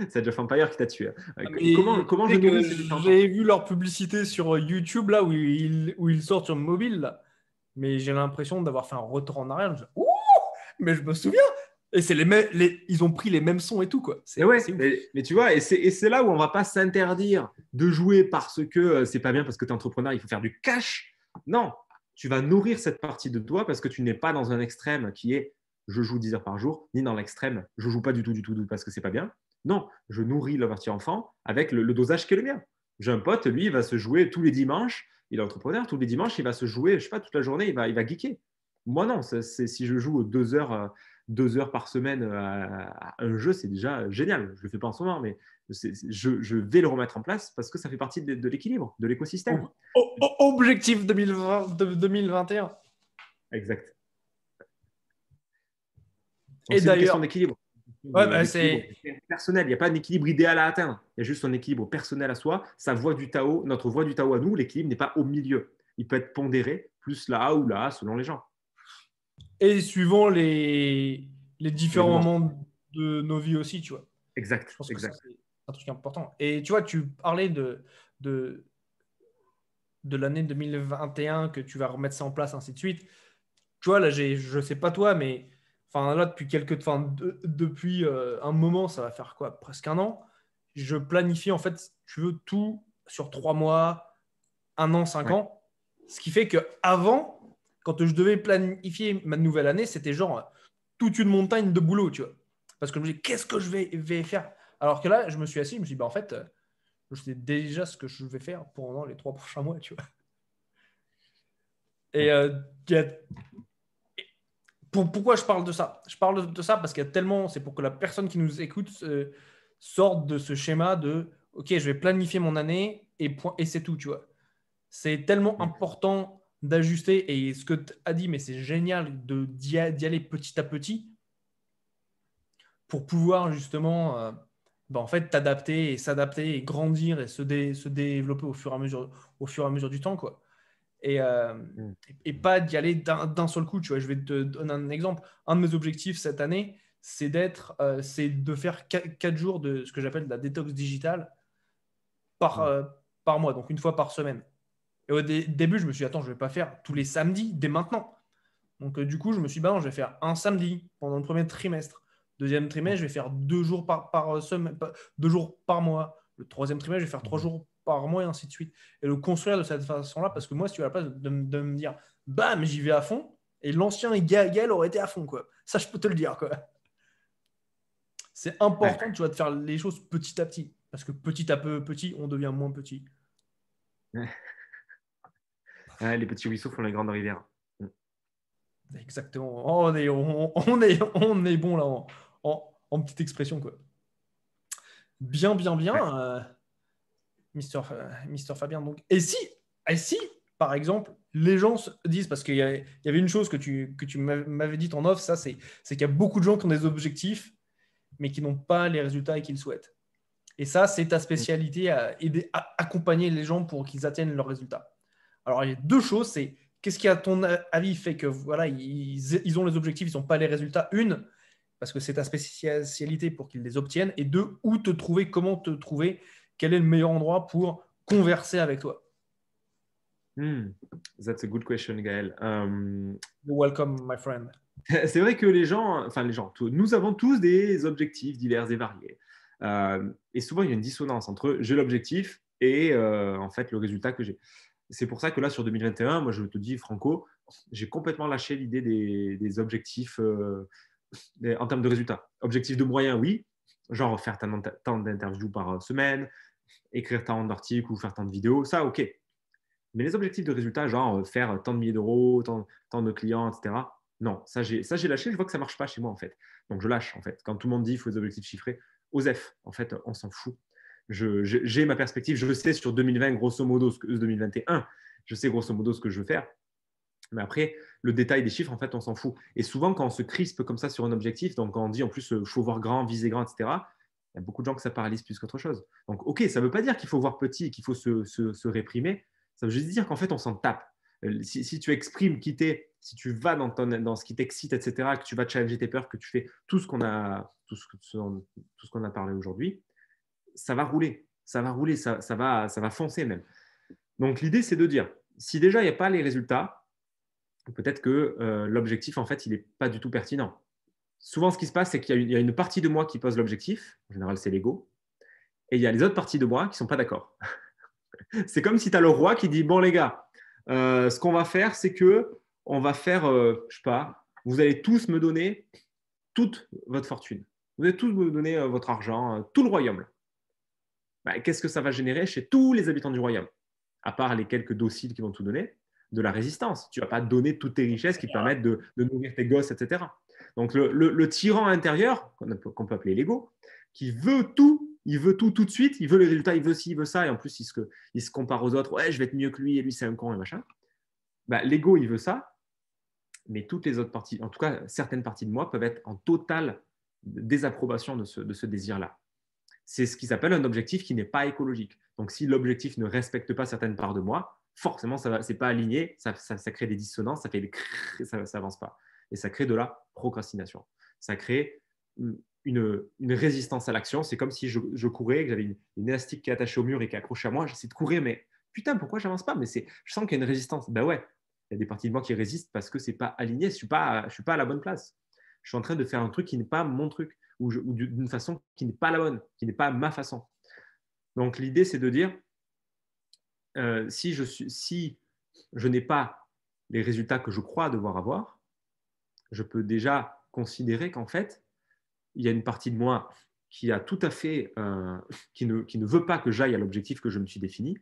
C'est Age of Empires qui t'a tué. Mais Comment tu je sais que nourris ces différentes parties? j'ai vu leur publicité sur YouTube là où ils sortent sur mobile là. Mais j'ai l'impression d'avoir fait un retour en arrière. Ouh, mais je me souviens. Et c'est ils ont pris les mêmes sons et tout quoi. Mais C'est ouais, ouf. mais tu vois, et c'est là où on va pas s'interdire de jouer parce que c'est pas bien, parce que tu es entrepreneur, il faut faire du cash. Non, tu vas nourrir cette partie de toi parce que tu n'es pas dans un extrême qui est je joue 10 heures par jour, ni dans l'extrême je joue pas du tout parce que c'est pas bien. Non, je nourris la partie enfant avec le dosage qui est le mien. J'ai un pote, lui, il va se jouer tous les dimanches, il est entrepreneur, tous les dimanches, il va se jouer, je sais pas, toute la journée, il va geeker. Moi, non, si je joue 2 heures par semaine à un jeu, c'est déjà génial. Je ne le fais pas en ce moment, mais je vais le remettre en place parce que ça fait partie de l'équilibre, de l'écosystème. Objectif 2020, 2021. Exact. Donc, Et c'est une question d'ailleurs, d'équilibre. Ouais, bah, l'équilibre personnel. Il n'y a pas un équilibre idéal à atteindre. Il y a juste un équilibre personnel à soi. Sa voie du Tao, notre voie du Tao à nous, l'équilibre n'est pas au milieu. Il peut être pondéré, plus là ou là, selon les gens. et suivant les Les différents moments. moments de nos vies aussi, tu vois. Je Exact, pense que ça, exact. c'est un truc important. Et tu vois, tu parlais de, de l'année 2021, que tu vas remettre ça en place, ainsi de suite. Tu vois, là, je sais pas toi, mais enfin, là, depuis un moment, ça va faire quoi? Presque un an. Je planifie, en fait, si tu veux, tout sur 3 mois, un an, cinq Ouais. ans. Ce qui fait que avant, quand je devais planifier ma nouvelle année, c'était genre toute une montagne de boulot, tu vois. Parce que je me dis, qu'est-ce que vais faire? Alors que là, je me suis assis, je me suis dit, bah, en fait, je sais déjà ce que je vais faire pendant les 3 prochains mois, tu vois. Et Ouais. il y a pourquoi je parle de ça? Je parle de ça parce qu'il y a tellement, c'est pour que la personne qui nous écoute sorte de ce schéma de OK, je vais planifier mon année et c'est tout, tu vois. C'est tellement Mm. important d'ajuster et ce que tu as dit, mais c'est génial d'y aller petit à petit pour pouvoir justement en fait, t'adapter et s'adapter et grandir et se développer au fur et à mesure du temps, quoi. Et, euh, Mm. et pas d'y aller d'un seul coup. Tu vois, je vais te donner un exemple. Un de mes objectifs cette année, c'est de faire 4 jours de ce que j'appelle de la détox digitale par, Mm. euh, par mois, donc une fois par semaine. Et au début, je me suis dit, attends, je ne vais pas faire tous les samedis dès maintenant. Donc, du coup, je me suis dit, bah non, je vais faire un samedi pendant le premier trimestre. Deuxième trimestre, je vais faire 2 jours par semaine, 2 jours par mois. Le troisième trimestre, je vais faire 3 jours par mois et ainsi de suite. Et le construire de cette façon-là, parce que moi, si tu as la place de me dire, bam, j'y vais à fond, et l'ancien Gaël aurait été à fond, quoi. Ça, je peux te le dire, quoi. C'est Ouais. important, tu vois, de faire les choses petit à petit. Parce que petit à petit, on devient moins petit. Ouais, les petits ruisseaux font les grandes rivières. Mm. Exactement. On est bon là en petite expression, quoi. Bien, bien, bien, Ouais. Mister Fabien. Donc, et si, par exemple, les gens se disent, parce qu'il y avait une chose que tu m'avais dit en off, ça, c'est qu'il y a beaucoup de gens qui ont des objectifs, mais qui n'ont pas les résultats et qu'ils souhaitent. Et ça, c'est ta Mm. spécialité à aider, à accompagner les gens pour qu'ils atteignent leurs résultats. Alors, il y a deux choses, c'est qu'est-ce qui, à ton avis, fait que voilà, ils ont les objectifs, ils n'ont pas les résultats. Une, parce que c'est ta spécialité pour qu'ils les obtiennent. Et deux, où te trouver, comment te trouver, quel est le meilleur endroit pour converser avec toi. Mm. That's a good question, Gaël. You're welcome, my friend. C'est vrai que les gens, enfin les gens, nous avons tous des objectifs divers et variés. Et souvent, il y a une dissonance entre j'ai l'objectif et en fait le résultat que j'ai. C'est pour ça que là, sur 2021, moi, je te dis, Franco, j'ai complètement lâché l'idée des objectifs en termes de résultats. Objectifs de moyens, oui, genre faire tant d'interviews par semaine, écrire tant d'articles ou faire tant de vidéos, ça, ok. Mais les objectifs de résultats, genre faire tant de milliers d'euros, tant de clients, etc. Non, ça j'ai lâché. Je vois que ça marche pas chez moi en fait. Donc je lâche en fait. Quand tout le monde dit qu'il faut des objectifs chiffrés, OSEF, en fait, on s'en fout. J'ai ma perspective. Je sais sur 2020 grosso modo 2021, je sais grosso modo ce que je veux faire. Mais après, le détail des chiffres, en fait, on s'en fout. Et souvent, quand on se crispe comme ça sur un objectif, donc quand on dit en plus, il faut voir grand, viser grand, etc., il y a beaucoup de gens que ça paralyse plus qu'autre chose. Donc, ok, ça ne veut pas dire qu'il faut voir petit et qu'il faut se réprimer. Ça veut juste dire qu'en fait, on s'en tape. Si tu exprimes qui t'es, si tu vas dans ce qui t'excite, etc., que tu vas challenger tes peurs, que tu fais tout ce qu'on a parlé aujourd'hui, ça va rouler. Ça va rouler, ça va foncer même. Donc, l'idée, c'est de dire, si déjà, il n'y a pas les résultats, peut-être que l'objectif, en fait, il n'est pas du tout pertinent. Souvent, ce qui se passe, c'est qu'il y a une partie de moi qui pose l'objectif. En général, c'est l'ego. Et il y a les autres parties de moi qui ne sont pas d'accord. C'est comme si tu as le roi qui dit, bon, les gars, ce qu'on va faire, c'est que on va faire, je sais pas, vous allez tous me donner toute votre fortune. Vous allez tous me donner votre argent, tout le royaume. Bah, qu'est-ce que ça va générer chez tous les habitants du royaume? À part les quelques dociles qui vont tout donner, de la résistance. Tu ne vas pas donner toutes tes richesses qui te permettent de nourrir tes gosses, etc. Donc le tyran intérieur, qu'on peut appeler l'ego, qui veut tout, il veut tout de suite, il veut les résultats, il veut ci, il veut ça, et en plus il se compare aux autres, ouais, je vais être mieux que lui, et lui c'est un con, et machin. Bah, l'ego, il veut ça, mais toutes les autres parties, en tout cas certaines parties de moi, peuvent être en totale désapprobation de ce désir-là. C'est ce qui s'appelle un objectif qui n'est pas écologique. Donc, si l'objectif ne respecte pas certaines parts de moi, forcément, ce n'est pas aligné, ça crée des dissonances, ça fait des crrr, ça n'avance pas. Et ça crée de la procrastination. Ça crée une résistance à l'action. C'est comme si je courais, que j'avais une élastique qui est attachée au mur et qui est accrochée à moi. J'essaie de courir, mais putain, pourquoi je n'avance pas? Mais je sens qu'il y a une résistance. Ben ouais, il y a des parties de moi qui résistent parce que ce n'est pas aligné. Je ne suis pas à la bonne place. Je suis en train de faire un truc qui n'est pas mon truc ou d'une façon qui n'est pas la bonne, qui n'est pas ma façon. Donc, l'idée, c'est de dire, si je n'ai pas les résultats que je crois devoir avoir, je peux déjà considérer qu'en fait, il y a une partie de moi qui a tout à fait, qui ne veut pas que j'aille à l'objectif que je me suis défini.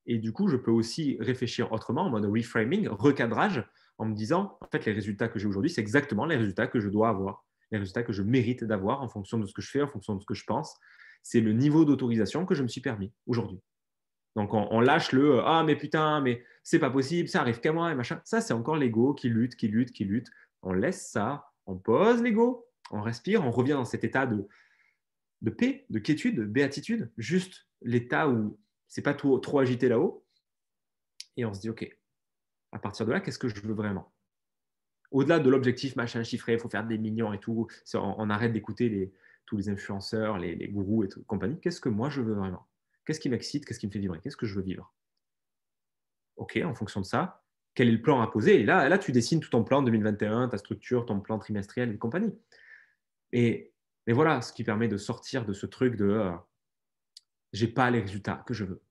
Et du coup, je peux aussi réfléchir autrement, en mode reframing, recadrage, en me disant, en fait, les résultats que j'ai aujourd'hui, c'est exactement les résultats que je dois avoir, les résultats que je mérite d'avoir en fonction de ce que je fais, en fonction de ce que je pense. C'est le niveau d'autorisation que je me suis permis aujourd'hui. Donc, on lâche le « Ah, mais putain, mais c'est pas possible, ça arrive qu'à moi, et machin ». Ça, c'est encore l'ego qui lutte, qui lutte, qui lutte. On laisse ça, on pose l'ego, on respire, on revient dans cet état de paix, de quiétude, de béatitude, juste l'état où c'est pas trop agité là-haut. Et on se dit « Ok, à partir de là, qu'est-ce que je veux vraiment ?» Au-delà de l'objectif machin chiffré, il faut faire des millions et tout, on arrête d'écouter tous les influenceurs, les gourous et tout, compagnie. Qu'est-ce que moi je veux vraiment? Qu'est-ce qui m'excite? Qu'est-ce qui me fait vibrer? Qu'est-ce que je veux vivre? Ok, en fonction de ça, quel est le plan à poser? Et là, tu dessines tout ton plan 2021, ta structure, ton plan trimestriel et compagnie. Et voilà, ce qui permet de sortir de ce truc de j'ai pas les résultats que je veux.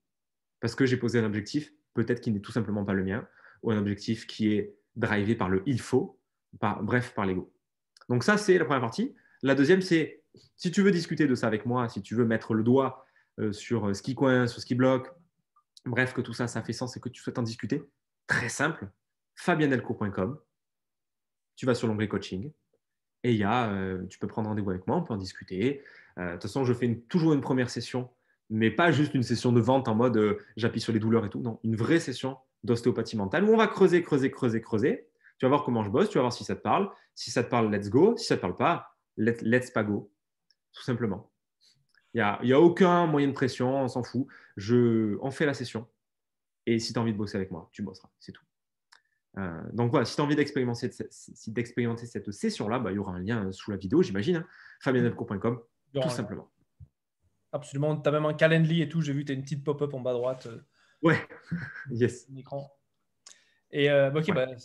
Parce que j'ai posé un objectif, peut-être qui n'est tout simplement pas le mien, ou un objectif qui est drivé par le il faut, bref, par l'ego. Donc ça, c'est la première partie. La deuxième, c'est si tu veux discuter de ça avec moi, si tu veux mettre le doigt sur ce qui coince, sur ce qui bloque, bref, que tout ça, ça fait sens et que tu souhaites en discuter, très simple, fabiendelcourt.com, tu vas sur l'onglet coaching et tu peux prendre rendez-vous avec moi, on peut en discuter. De toute façon, je fais toujours une première session, mais pas juste une session de vente en mode j'appuie sur les douleurs et tout, non, une vraie session d'ostéopathie mentale où on va creuser. Tu vas voir comment je bosse, tu vas voir si ça te parle. Si ça te parle, let's go. Si ça ne te parle pas, let's pas go, tout simplement. Il n'y a aucun moyen de pression, on s'en fout. On fait la session. Et si tu as envie de bosser avec moi, tu bosseras, c'est tout. Donc voilà, si tu as envie d'expérimenter cette session-là, il y aura un lien sous la vidéo, j'imagine, hein, fabiendelcourt.com, tout simplement. Absolument, tu as même un calendrier et tout, j'ai vu, tu as une petite pop-up en bas à droite. Ouais, yes. Écran. Et ok, ouais.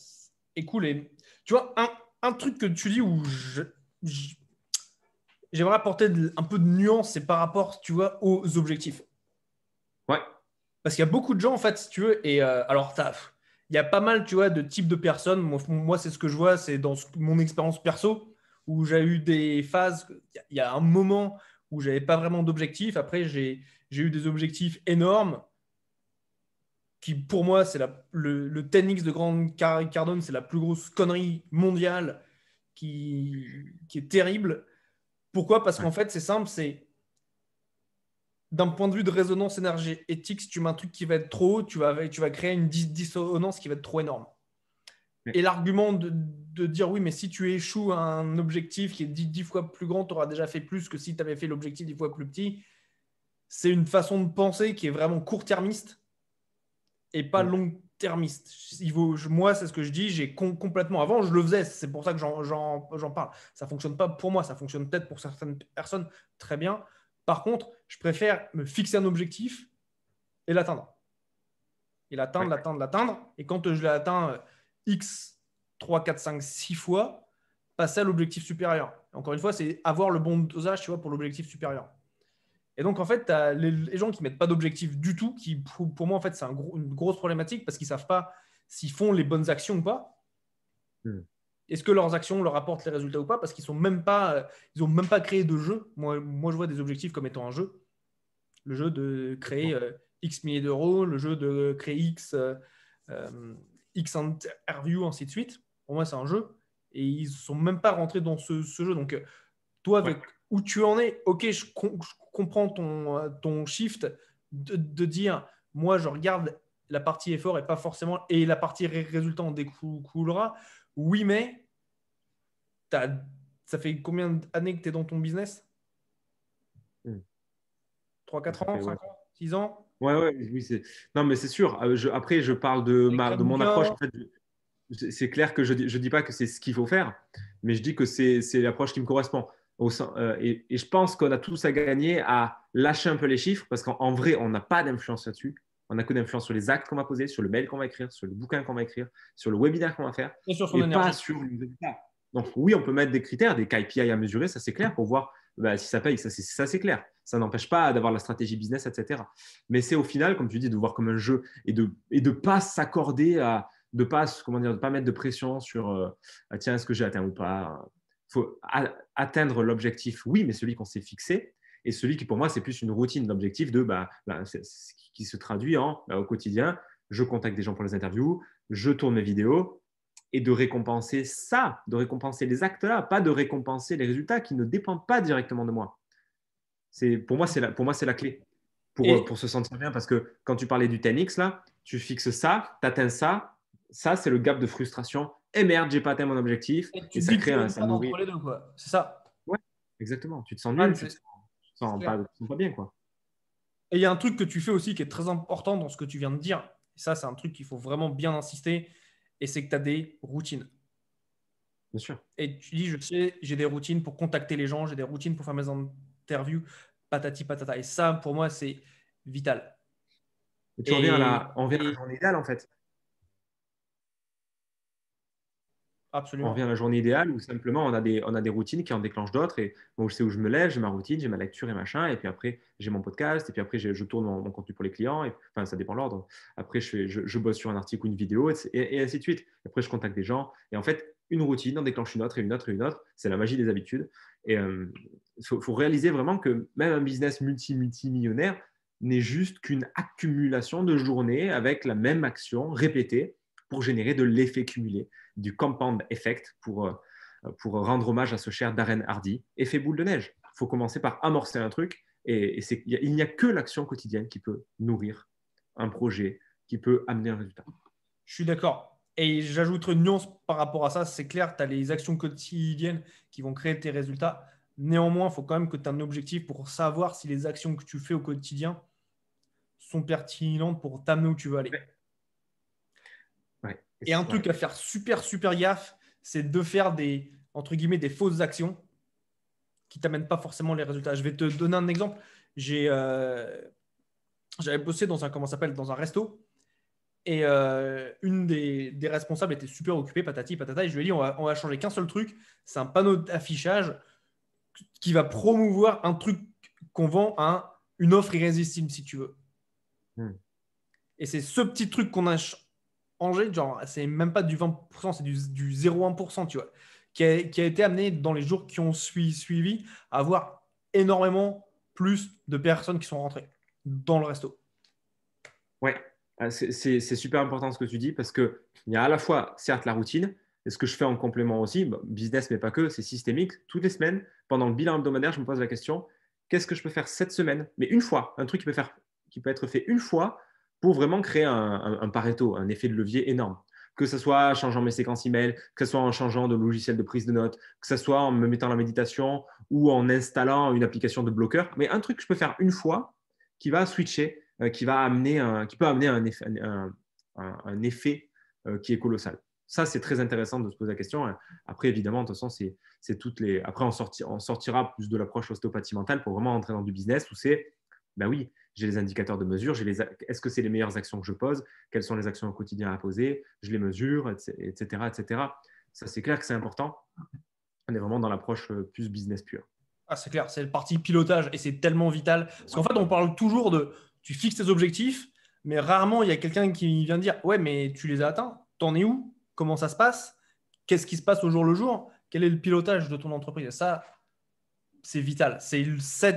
Et cool. Et, tu vois, un truc que tu dis où j'aimerais apporter un peu de nuance, c'est par rapport, tu vois, aux objectifs. Ouais. Parce qu'il y a beaucoup de gens, en fait, si tu veux, et alors, il y a pas mal, tu vois, de types de personnes. Moi, c'est ce que je vois, c'est dans mon expérience perso, où j'ai eu des phases, il y a un moment où j'avais pas vraiment d'objectifs. Après, j'ai eu des objectifs énormes, qui pour moi, c'est le 10X de Grant Cardone, c'est la plus grosse connerie mondiale qui est terrible. Pourquoi? Parce qu'en fait, c'est simple, c'est d'un point de vue de résonance énergétique, si tu mets un truc qui va être trop haut, tu vas créer une dissonance qui va être trop énorme. Oui. Et l'argument de dire oui, mais si tu échoues à un objectif qui est 10 fois plus grand, tu auras déjà fait plus que si tu avais fait l'objectif 10 fois plus petit, c'est une façon de penser qui est vraiment court-termiste et pas long-termiste. Moi, c'est ce que je dis, j'ai complètement... Avant, je le faisais, c'est pour ça que j'en parle. Ça ne fonctionne pas pour moi, ça fonctionne peut-être pour certaines personnes très bien. Par contre, je préfère me fixer un objectif et l'atteindre. Et l'atteindre. Et quand je l'ai atteint X, 3, 4, 5, 6 fois, passer à l'objectif supérieur. Encore une fois, c'est avoir le bon dosage, tu vois, pour l'objectif supérieur. Et donc, en fait, tu as les gens qui ne mettent pas d'objectif du tout, qui, pour moi, en fait, c'est une grosse problématique parce qu'ils ne savent pas s'ils font les bonnes actions ou pas. Est-ce que leurs actions leur apportent les résultats ou pas? Parce qu'ils n'ont même pas créé de jeu. Moi, je vois des objectifs comme étant un jeu. Le jeu de créer X milliers d'euros, le jeu de créer X interviews, ainsi de suite. Pour moi, c'est un jeu. Et ils ne sont même pas rentrés dans ce jeu. Donc, toi, avec où tu en es, ok, je comprends ton shift de dire, moi, je regarde la partie effort et pas forcément, et la partie résultat en découlera. Oui, mais tu as Ça fait combien d'années que tu es dans ton business? Hmm. 3 Ça 4 ans, fait, 5 ans, 6 ans? ouais, oui, non, mais c'est sûr. Après, je parle de, T'as écrit un de mon approche. bouquin? En fait, c'est clair que je ne dis pas que c'est ce qu'il faut faire, mais je dis que c'est l'approche qui me correspond. Et je pense qu'on a tous à gagner à lâcher un peu les chiffres, parce qu'en vrai, on n'a pas d'influence là-dessus. On n'a que d'influence sur les actes qu'on va poser, sur le mail qu'on va écrire, sur le bouquin qu'on va écrire, sur le webinaire qu'on va faire, Et sur son et pas énergie. sur le résultat. Donc oui, on peut mettre des critères, des KPI à mesurer, ça c'est clair, pour voir si ça paye, ça c'est clair. Ça n'empêche pas d'avoir la stratégie business, etc. Mais c'est au final, comme tu dis, de voir comme un jeu et de pas s'accorder à de pas comment dire, de pas mettre de pression sur tiens, est-ce que j'ai atteint ou pas. Il faut atteindre l'objectif, oui, mais celui qu'on s'est fixé, et celui qui pour moi c'est plus une routine. L'objectif de qui se traduit en au quotidien, je contacte des gens pour les interviews, je tourne mes vidéos, et de récompenser ça, de récompenser les actes là, pas de récompenser les résultats qui ne dépendent pas directement de moi. Pour moi c'est la clé Et pour se sentir bien, parce que quand tu parlais du 10X là, tu fixes ça, tu atteins ça, ça c'est le gap de frustration. Et merde, j'ai pas atteint mon objectif, Et tu et te ça dis que crée tu as un, une ça panne nourrit. entre les deux, quoi. C'est ça. Ouais, exactement. Tu te sens Panne, nul, tu te c'est sens clair. pas bien quoi. Et il y a un truc que tu fais aussi qui est très important dans ce que tu viens de dire. Et ça, c'est un truc qu'il faut vraiment bien insister. Et c'est que tu as des routines. Bien sûr. Et tu dis, je sais, j'ai des routines pour contacter les gens, j'ai des routines pour faire mes interviews, patati patata. Et ça, pour moi, c'est vital. Et tu reviens Et, on revient à la et journée idéale en fait. On revient absolument. à la journée idéale où simplement on a des routines qui en déclenchent d'autres. Et moi, je sais où je me lève, j'ai ma routine, j'ai ma lecture et machin. Et puis après, j'ai mon podcast. Et puis après, je tourne mon contenu pour les clients. Et, enfin, ça dépend de l'ordre. Après, je bosse sur un article ou une vidéo et ainsi de suite. Après, je contacte des gens. Et en fait, une routine en déclenche une autre et une autre et une autre. C'est la magie des habitudes. Et faut réaliser vraiment que même un business multimillionnaire n'est juste qu'une accumulation de journées avec la même action répétée pour générer de l'effet cumulé, du compound effect pour rendre hommage à ce cher Darren Hardy. Effet boule de neige. Il faut commencer par amorcer un truc et il n'y a que l'action quotidienne qui peut nourrir un projet, qui peut amener un résultat. Je suis d'accord. Et j'ajouterai une nuance par rapport à ça. C'est clair, tu as les actions quotidiennes qui vont créer tes résultats. Néanmoins, il faut quand même que tu aies un objectif pour savoir si les actions que tu fais au quotidien sont pertinentes pour t'amener où tu veux aller. Ouais. Ouais. Et un Ouais. truc à faire super, super gaffe, c'est de faire des, entre guillemets, des fausses actions qui ne t'amènent pas forcément les résultats. Je vais te donner un exemple. J'avais bossé dans un, comment ça s'appelle, dans un resto. Et une des responsables était super occupée, patati patata. Et je lui ai dit, on va changer qu'un seul truc. C'est un panneau d'affichage qui va promouvoir un truc qu'on vend à une offre irrésistible, si tu veux. Hmm. Et c'est ce petit truc qu'on a changé, genre, c'est même pas du 20%, c'est du 0,1%, tu vois, qui a été amené dans les jours qui ont suivi à avoir énormément plus de personnes qui sont rentrées dans le resto. Ouais, c'est super important ce que tu dis, parce qu'il y a à la fois, certes, la routine, et ce que je fais en complément aussi, business, mais pas que, c'est systémique. Toutes les semaines, pendant le bilan hebdomadaire, je me pose la question, qu'est-ce que je peux faire cette semaine? Mais une fois, un truc qui peut être fait une fois pour vraiment créer un Pareto, un effet de levier énorme. Que ce soit en changeant mes séquences email, que ce soit en changeant de logiciel de prise de notes, que ce soit en me mettant à la méditation ou en installant une application de bloqueur. Mais un truc que je peux faire une fois qui va switcher, qui peut amener un effet qui est colossal. Ça, c'est très intéressant de se poser la question. Après, évidemment, de toute façon, c'est toutes les. Après, on sortira plus de l'approche ostéopathie mentale pour vraiment entrer dans du business où c'est, ben oui, j'ai les indicateurs de mesure, est-ce que c'est les meilleures actions que je pose, quelles sont les actions au quotidien à poser, je les mesure, etc., etc. Ça, c'est clair que c'est important. On est vraiment dans l'approche plus business pure. Ah, c'est clair, c'est le parti pilotage et c'est tellement vital. Parce qu'en fait, on parle toujours de tu fixes tes objectifs, mais rarement il y a quelqu'un qui vient dire ouais, mais tu les as atteints, t'en es où? Comment ça se passe? Qu'est-ce qui se passe au jour le jour? Quel est le pilotage de ton entreprise? Et ça, c'est vital. C'est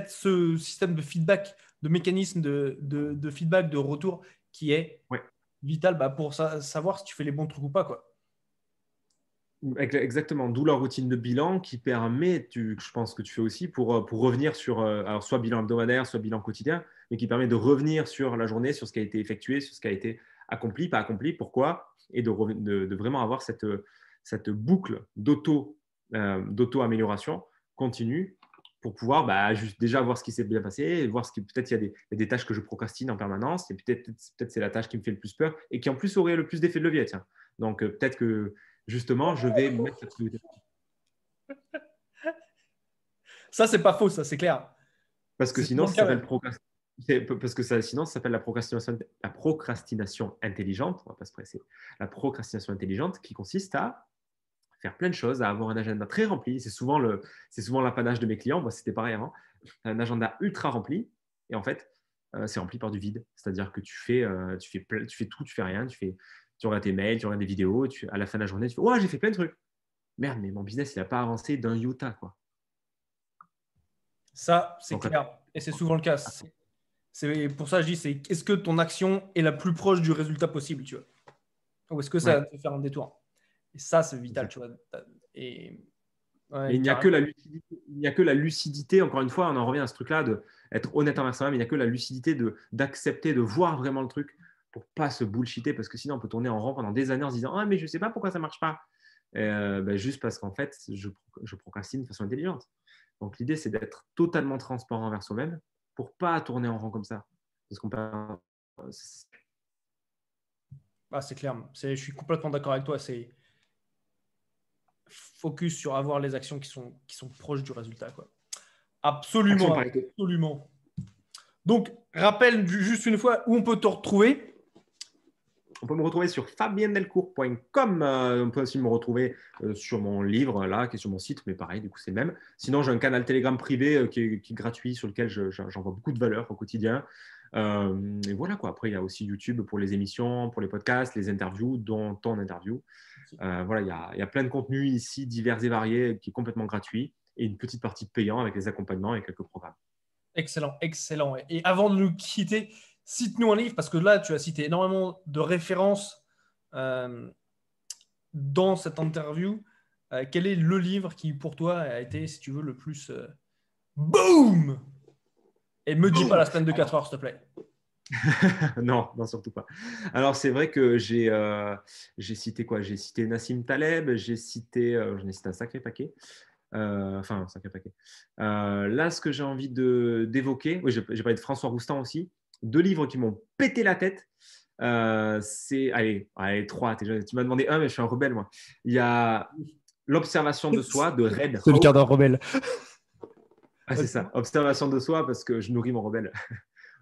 ce système de feedback, de mécanisme de feedback, de retour qui est Ouais. vital bah, pour savoir si tu fais les bons trucs ou pas, quoi. Exactement, d'où la routine de bilan qui permet, je pense que tu fais aussi, pour revenir sur, alors soit bilan hebdomadaire, soit bilan quotidien, mais qui permet de revenir sur la journée, sur ce qui a été effectué, sur ce qui a été accompli, pas accompli, pourquoi, et de vraiment avoir cette boucle d'auto, d'auto-amélioration continue pour pouvoir juste déjà voir ce qui s'est bien passé, voir ce qui peut-être il y a des tâches que je procrastine en permanence et peut-être c'est la tâche qui me fait le plus peur et qui en plus aurait le plus d'effet de levier. Tiens. Donc peut-être que justement je vais mettre cette priorité. Ça, c'est pas faux, ça, c'est clair. Parce que C'est sinon, souvent le cas, ouais. sinon, ça s'appelle la procrastination intelligente. On va pas se presser. La procrastination intelligente qui consiste à faire plein de choses, à avoir un agenda très rempli. C'est souvent l'apanage de mes clients. Moi, c'était pareil avant. Un agenda ultra rempli. Et en fait, c'est rempli par du vide. C'est-à-dire que tu fais tout, tu fais rien. Tu regardes tes mails, tu regardes des vidéos. À la fin de la journée, tu fais « Oh, j'ai fait plein de trucs. » Merde, mais mon business, il n'a pas avancé d'un iota, quoi. Ça, c'est Donc, clair. Et c'est souvent le cas. C'est pour ça que je dis, c'est est-ce que ton action est la plus proche du résultat possible, tu vois? Ou est-ce que ça va te faire un détour? Et ça, c'est vital, tu vois. Et mais il n'y a que la lucidité, encore une fois, on en revient à ce truc-là, d'être honnête envers soi-même, il n'y a que la lucidité d'accepter, de voir vraiment le truc pour pas se bullshiter, parce que sinon on peut tourner en rond pendant des années en se disant « Ah, mais je ne sais pas pourquoi ça ne marche pas. » Juste parce qu'en fait, je procrastine de façon intelligente. Donc l'idée, c'est d'être totalement transparent envers soi-même pour pas tourner en rond comme ça. Parce qu'on peut... c'est clair. Je suis complètement d'accord avec toi. C'est focus sur avoir les actions qui sont proches du résultat, quoi. Absolument, absolument. Donc, rappelle juste une fois où on peut te retrouver. On peut me retrouver sur fabiendelcourt.com. On peut aussi me retrouver sur mon livre, là, qui est sur mon site, mais pareil, du coup, c'est le même. Sinon, j'ai un canal Telegram privé qui est gratuit, sur lequel j'envoie beaucoup de valeur au quotidien. Et voilà, quoi. Après, il y a aussi YouTube pour les émissions, pour les podcasts, les interviews, dont ton interview. Voilà, il y a plein de contenus ici, divers et variés, qui est complètement gratuit, et une petite partie payant avec les accompagnements et quelques programmes. Excellent, excellent. Et avant de nous quitter, cite-nous un livre, parce que là, tu as cité énormément de références dans cette interview. Quel est le livre qui, pour toi, a été, si tu veux, le plus boom? Et me dis pas la semaine de 4 heures, s'il te plaît. Non, surtout pas. Alors, c'est vrai que j'ai cité quoi? J'ai cité Nassim Taleb, j'en ai cité un sacré paquet. Un sacré paquet. Là, ce que j'ai envie d'évoquer, oui, j'ai parlé de François Roustan aussi. 2 livres qui m'ont pété la tête. Allez, 3. Tu m'as demandé un, mais je suis un rebelle, moi. Il y a L'observation de soi de Red Howe. C'est le cas d'un rebelle. Ah, c'est ça, observation de soi, parce que je nourris mon rebelle.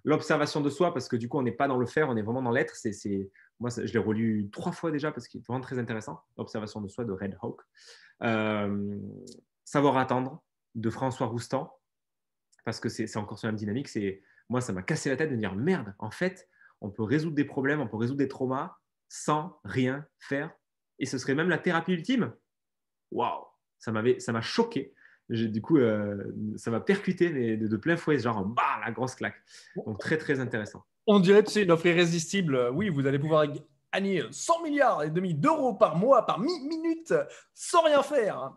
L'observation de soi, parce que du coup, on n'est pas dans le faire, on est vraiment dans l'être. Moi, je l'ai relu 3 fois déjà, parce qu'il est vraiment très intéressant. L'observation de soi de Red Howe. Savoir attendre de François Roustan, parce que c'est encore sur la même dynamique. Moi, ça m'a cassé la tête de me dire merde, en fait, on peut résoudre des problèmes, on peut résoudre des traumas sans rien faire. Et ce serait même la thérapie ultime. Waouh, ça m'a choqué. Du coup, ça m'a percuté mais de plein fouet, genre bah, la grosse claque. Donc très très intéressant. On dirait que c'est une offre irrésistible. Oui, vous allez pouvoir gagner 100 milliards et demi d'euros par mois, par minute, sans rien faire.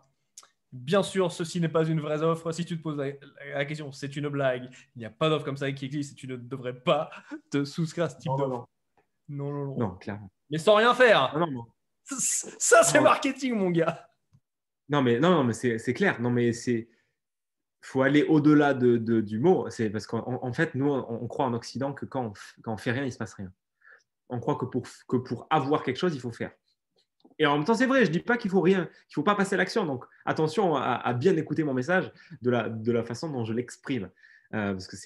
Bien sûr, ceci n'est pas une vraie offre. Si tu te poses la question, c'est une blague. Il n'y a pas d'offre comme ça qui existe et tu ne devrais pas te souscrire à ce type d'offre. Non, clairement. Mais sans rien faire. Non. Ça, c'est marketing, mon gars. Non, mais c'est clair. Non, mais faut aller au-delà du mot. C'est parce qu'en fait, nous, on croit en Occident que quand on fait rien, il se passe rien. On croit que pour avoir quelque chose, il faut faire. Et en même temps, c'est vrai, je ne dis pas qu'il faut rien, qu'il ne faut pas passer à l'action. Donc, attention à bien écouter mon message de la façon dont je l'exprime. Parce que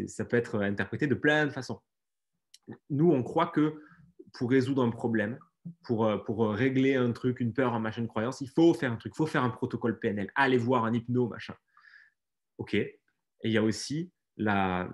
ça peut être interprété de plein de façons. Nous, on croit que pour résoudre un problème, pour régler un truc, une peur, un machin de croyance, il faut faire un truc, il faut faire un protocole PNL, aller voir un hypno, machin. OK. Et il y a aussi la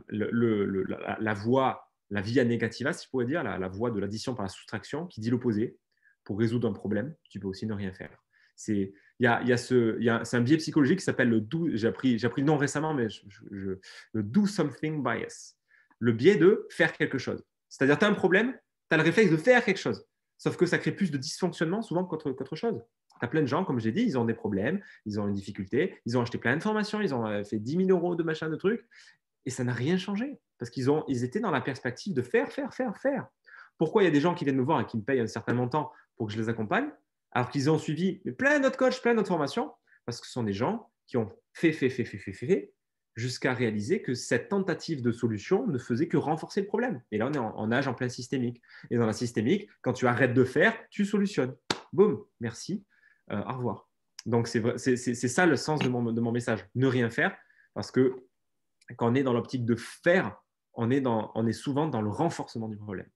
voie, la via negativa, si je pourrais dire, la voie de l'addition par la soustraction qui dit l'opposé. Pour résoudre un problème, tu peux aussi ne rien faire. C'est un biais psychologique qui s'appelle le do. J'ai appris le nom récemment, mais le do something bias. Le biais de faire quelque chose. C'est-à-dire, tu as un problème, tu as le réflexe de faire quelque chose. Sauf que ça crée plus de dysfonctionnement souvent qu'autre chose. Tu as plein de gens, comme j'ai dit, ils ont des problèmes, ils ont une difficulté, ils ont acheté plein d'informations, ils ont fait 10 000 euros de machin, de trucs, et ça n'a rien changé. Parce qu'ils étaient dans la perspective de faire. Pourquoi il y a des gens qui viennent me voir et qui me payent un certain montant pour que je les accompagne, alors qu'ils ont suivi plein d'autres coachs, plein d'autres formations? parce que ce sont des gens qui ont fait, jusqu'à réaliser que cette tentative de solution ne faisait que renforcer le problème. Et là, on est en nage en plein systémique. Et dans la systémique, quand tu arrêtes de faire, tu solutionnes. Boum, merci, au revoir. Donc, c'est ça le sens de mon message. Ne rien faire, parce que quand on est dans l'optique de faire, on est souvent dans le renforcement du problème.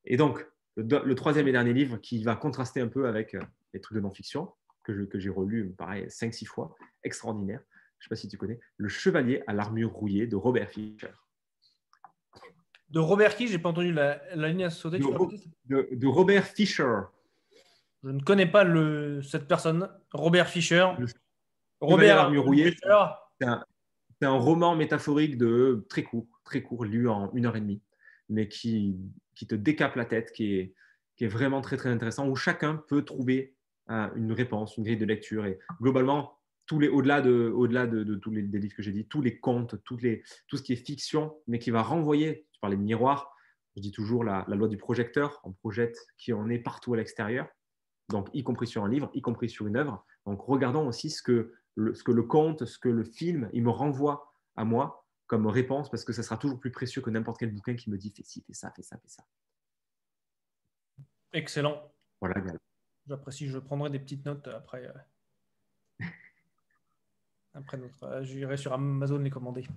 Et donc, le troisième et dernier livre qui va contraster un peu avec les trucs de non-fiction, que j'ai relu, pareil, 5-6 fois, extraordinaire. Je ne sais pas si tu connais, Le Chevalier à l'armure rouillée de Robert Fisher. De Robert qui? J'ai pas entendu la ligne à sauter. De Robert Fisher. Je ne connais pas cette personne. Robert Fisher. Le Chevalier à Robert l'armure rouillée, Fisher. c'est un roman métaphorique de très court, lu en 1 heure et demie, mais qui te décape la tête, qui est vraiment très, très intéressant, où chacun peut trouver une réponse, une grille de lecture. Et globalement, au-delà de tous des livres que j'ai dit, tous les contes, tout ce qui est fiction, mais qui va renvoyer, tu parlais de miroir, je dis toujours la loi du projecteur, on projette qui on est partout à l'extérieur, donc y compris sur un livre, y compris sur une œuvre. Donc regardons aussi ce que le conte, ce que le film, il me renvoie à moi comme réponse, parce que ça sera toujours plus précieux que n'importe quel bouquin qui me dit fais ci, fais ça, fais ça, fais ça. Excellent. Voilà, Gal. J'apprécie, je prendrai des petites notes après. Après j'irai sur Amazon les commander.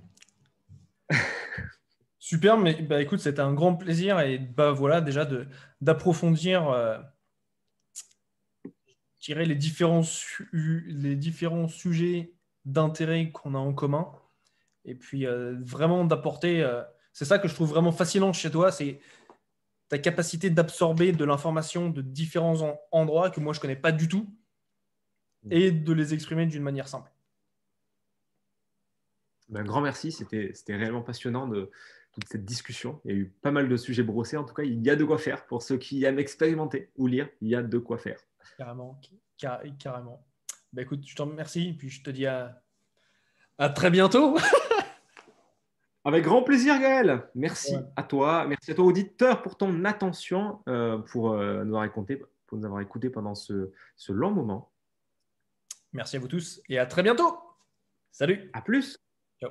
Super, mais bah, écoute, c'était un grand plaisir et bah, voilà, déjà d'approfondir je dirais les différents sujets d'intérêt qu'on a en commun et puis vraiment d'apporter. C'est ça que je trouve vraiment fascinant chez toi, c'est ta capacité d'absorber de l'information de différents endroits que moi je ne connais pas du tout et de les exprimer d'une manière simple. Un grand merci, c'était réellement passionnant de toute cette discussion. Il y a eu pas mal de sujets brossés. En tout cas, il y a de quoi faire. Pour ceux qui aiment expérimenter ou lire, il y a de quoi faire. Carrément. Carrément. Bah, écoute, je te remercie et puis je te dis à très bientôt. Avec grand plaisir, Gaël. Merci Ouais. à toi. Merci à toi, auditeur, pour ton attention, pour nous avoir écoutés pendant ce long moment. Merci à vous tous et à très bientôt. Salut. À plus. Ciao.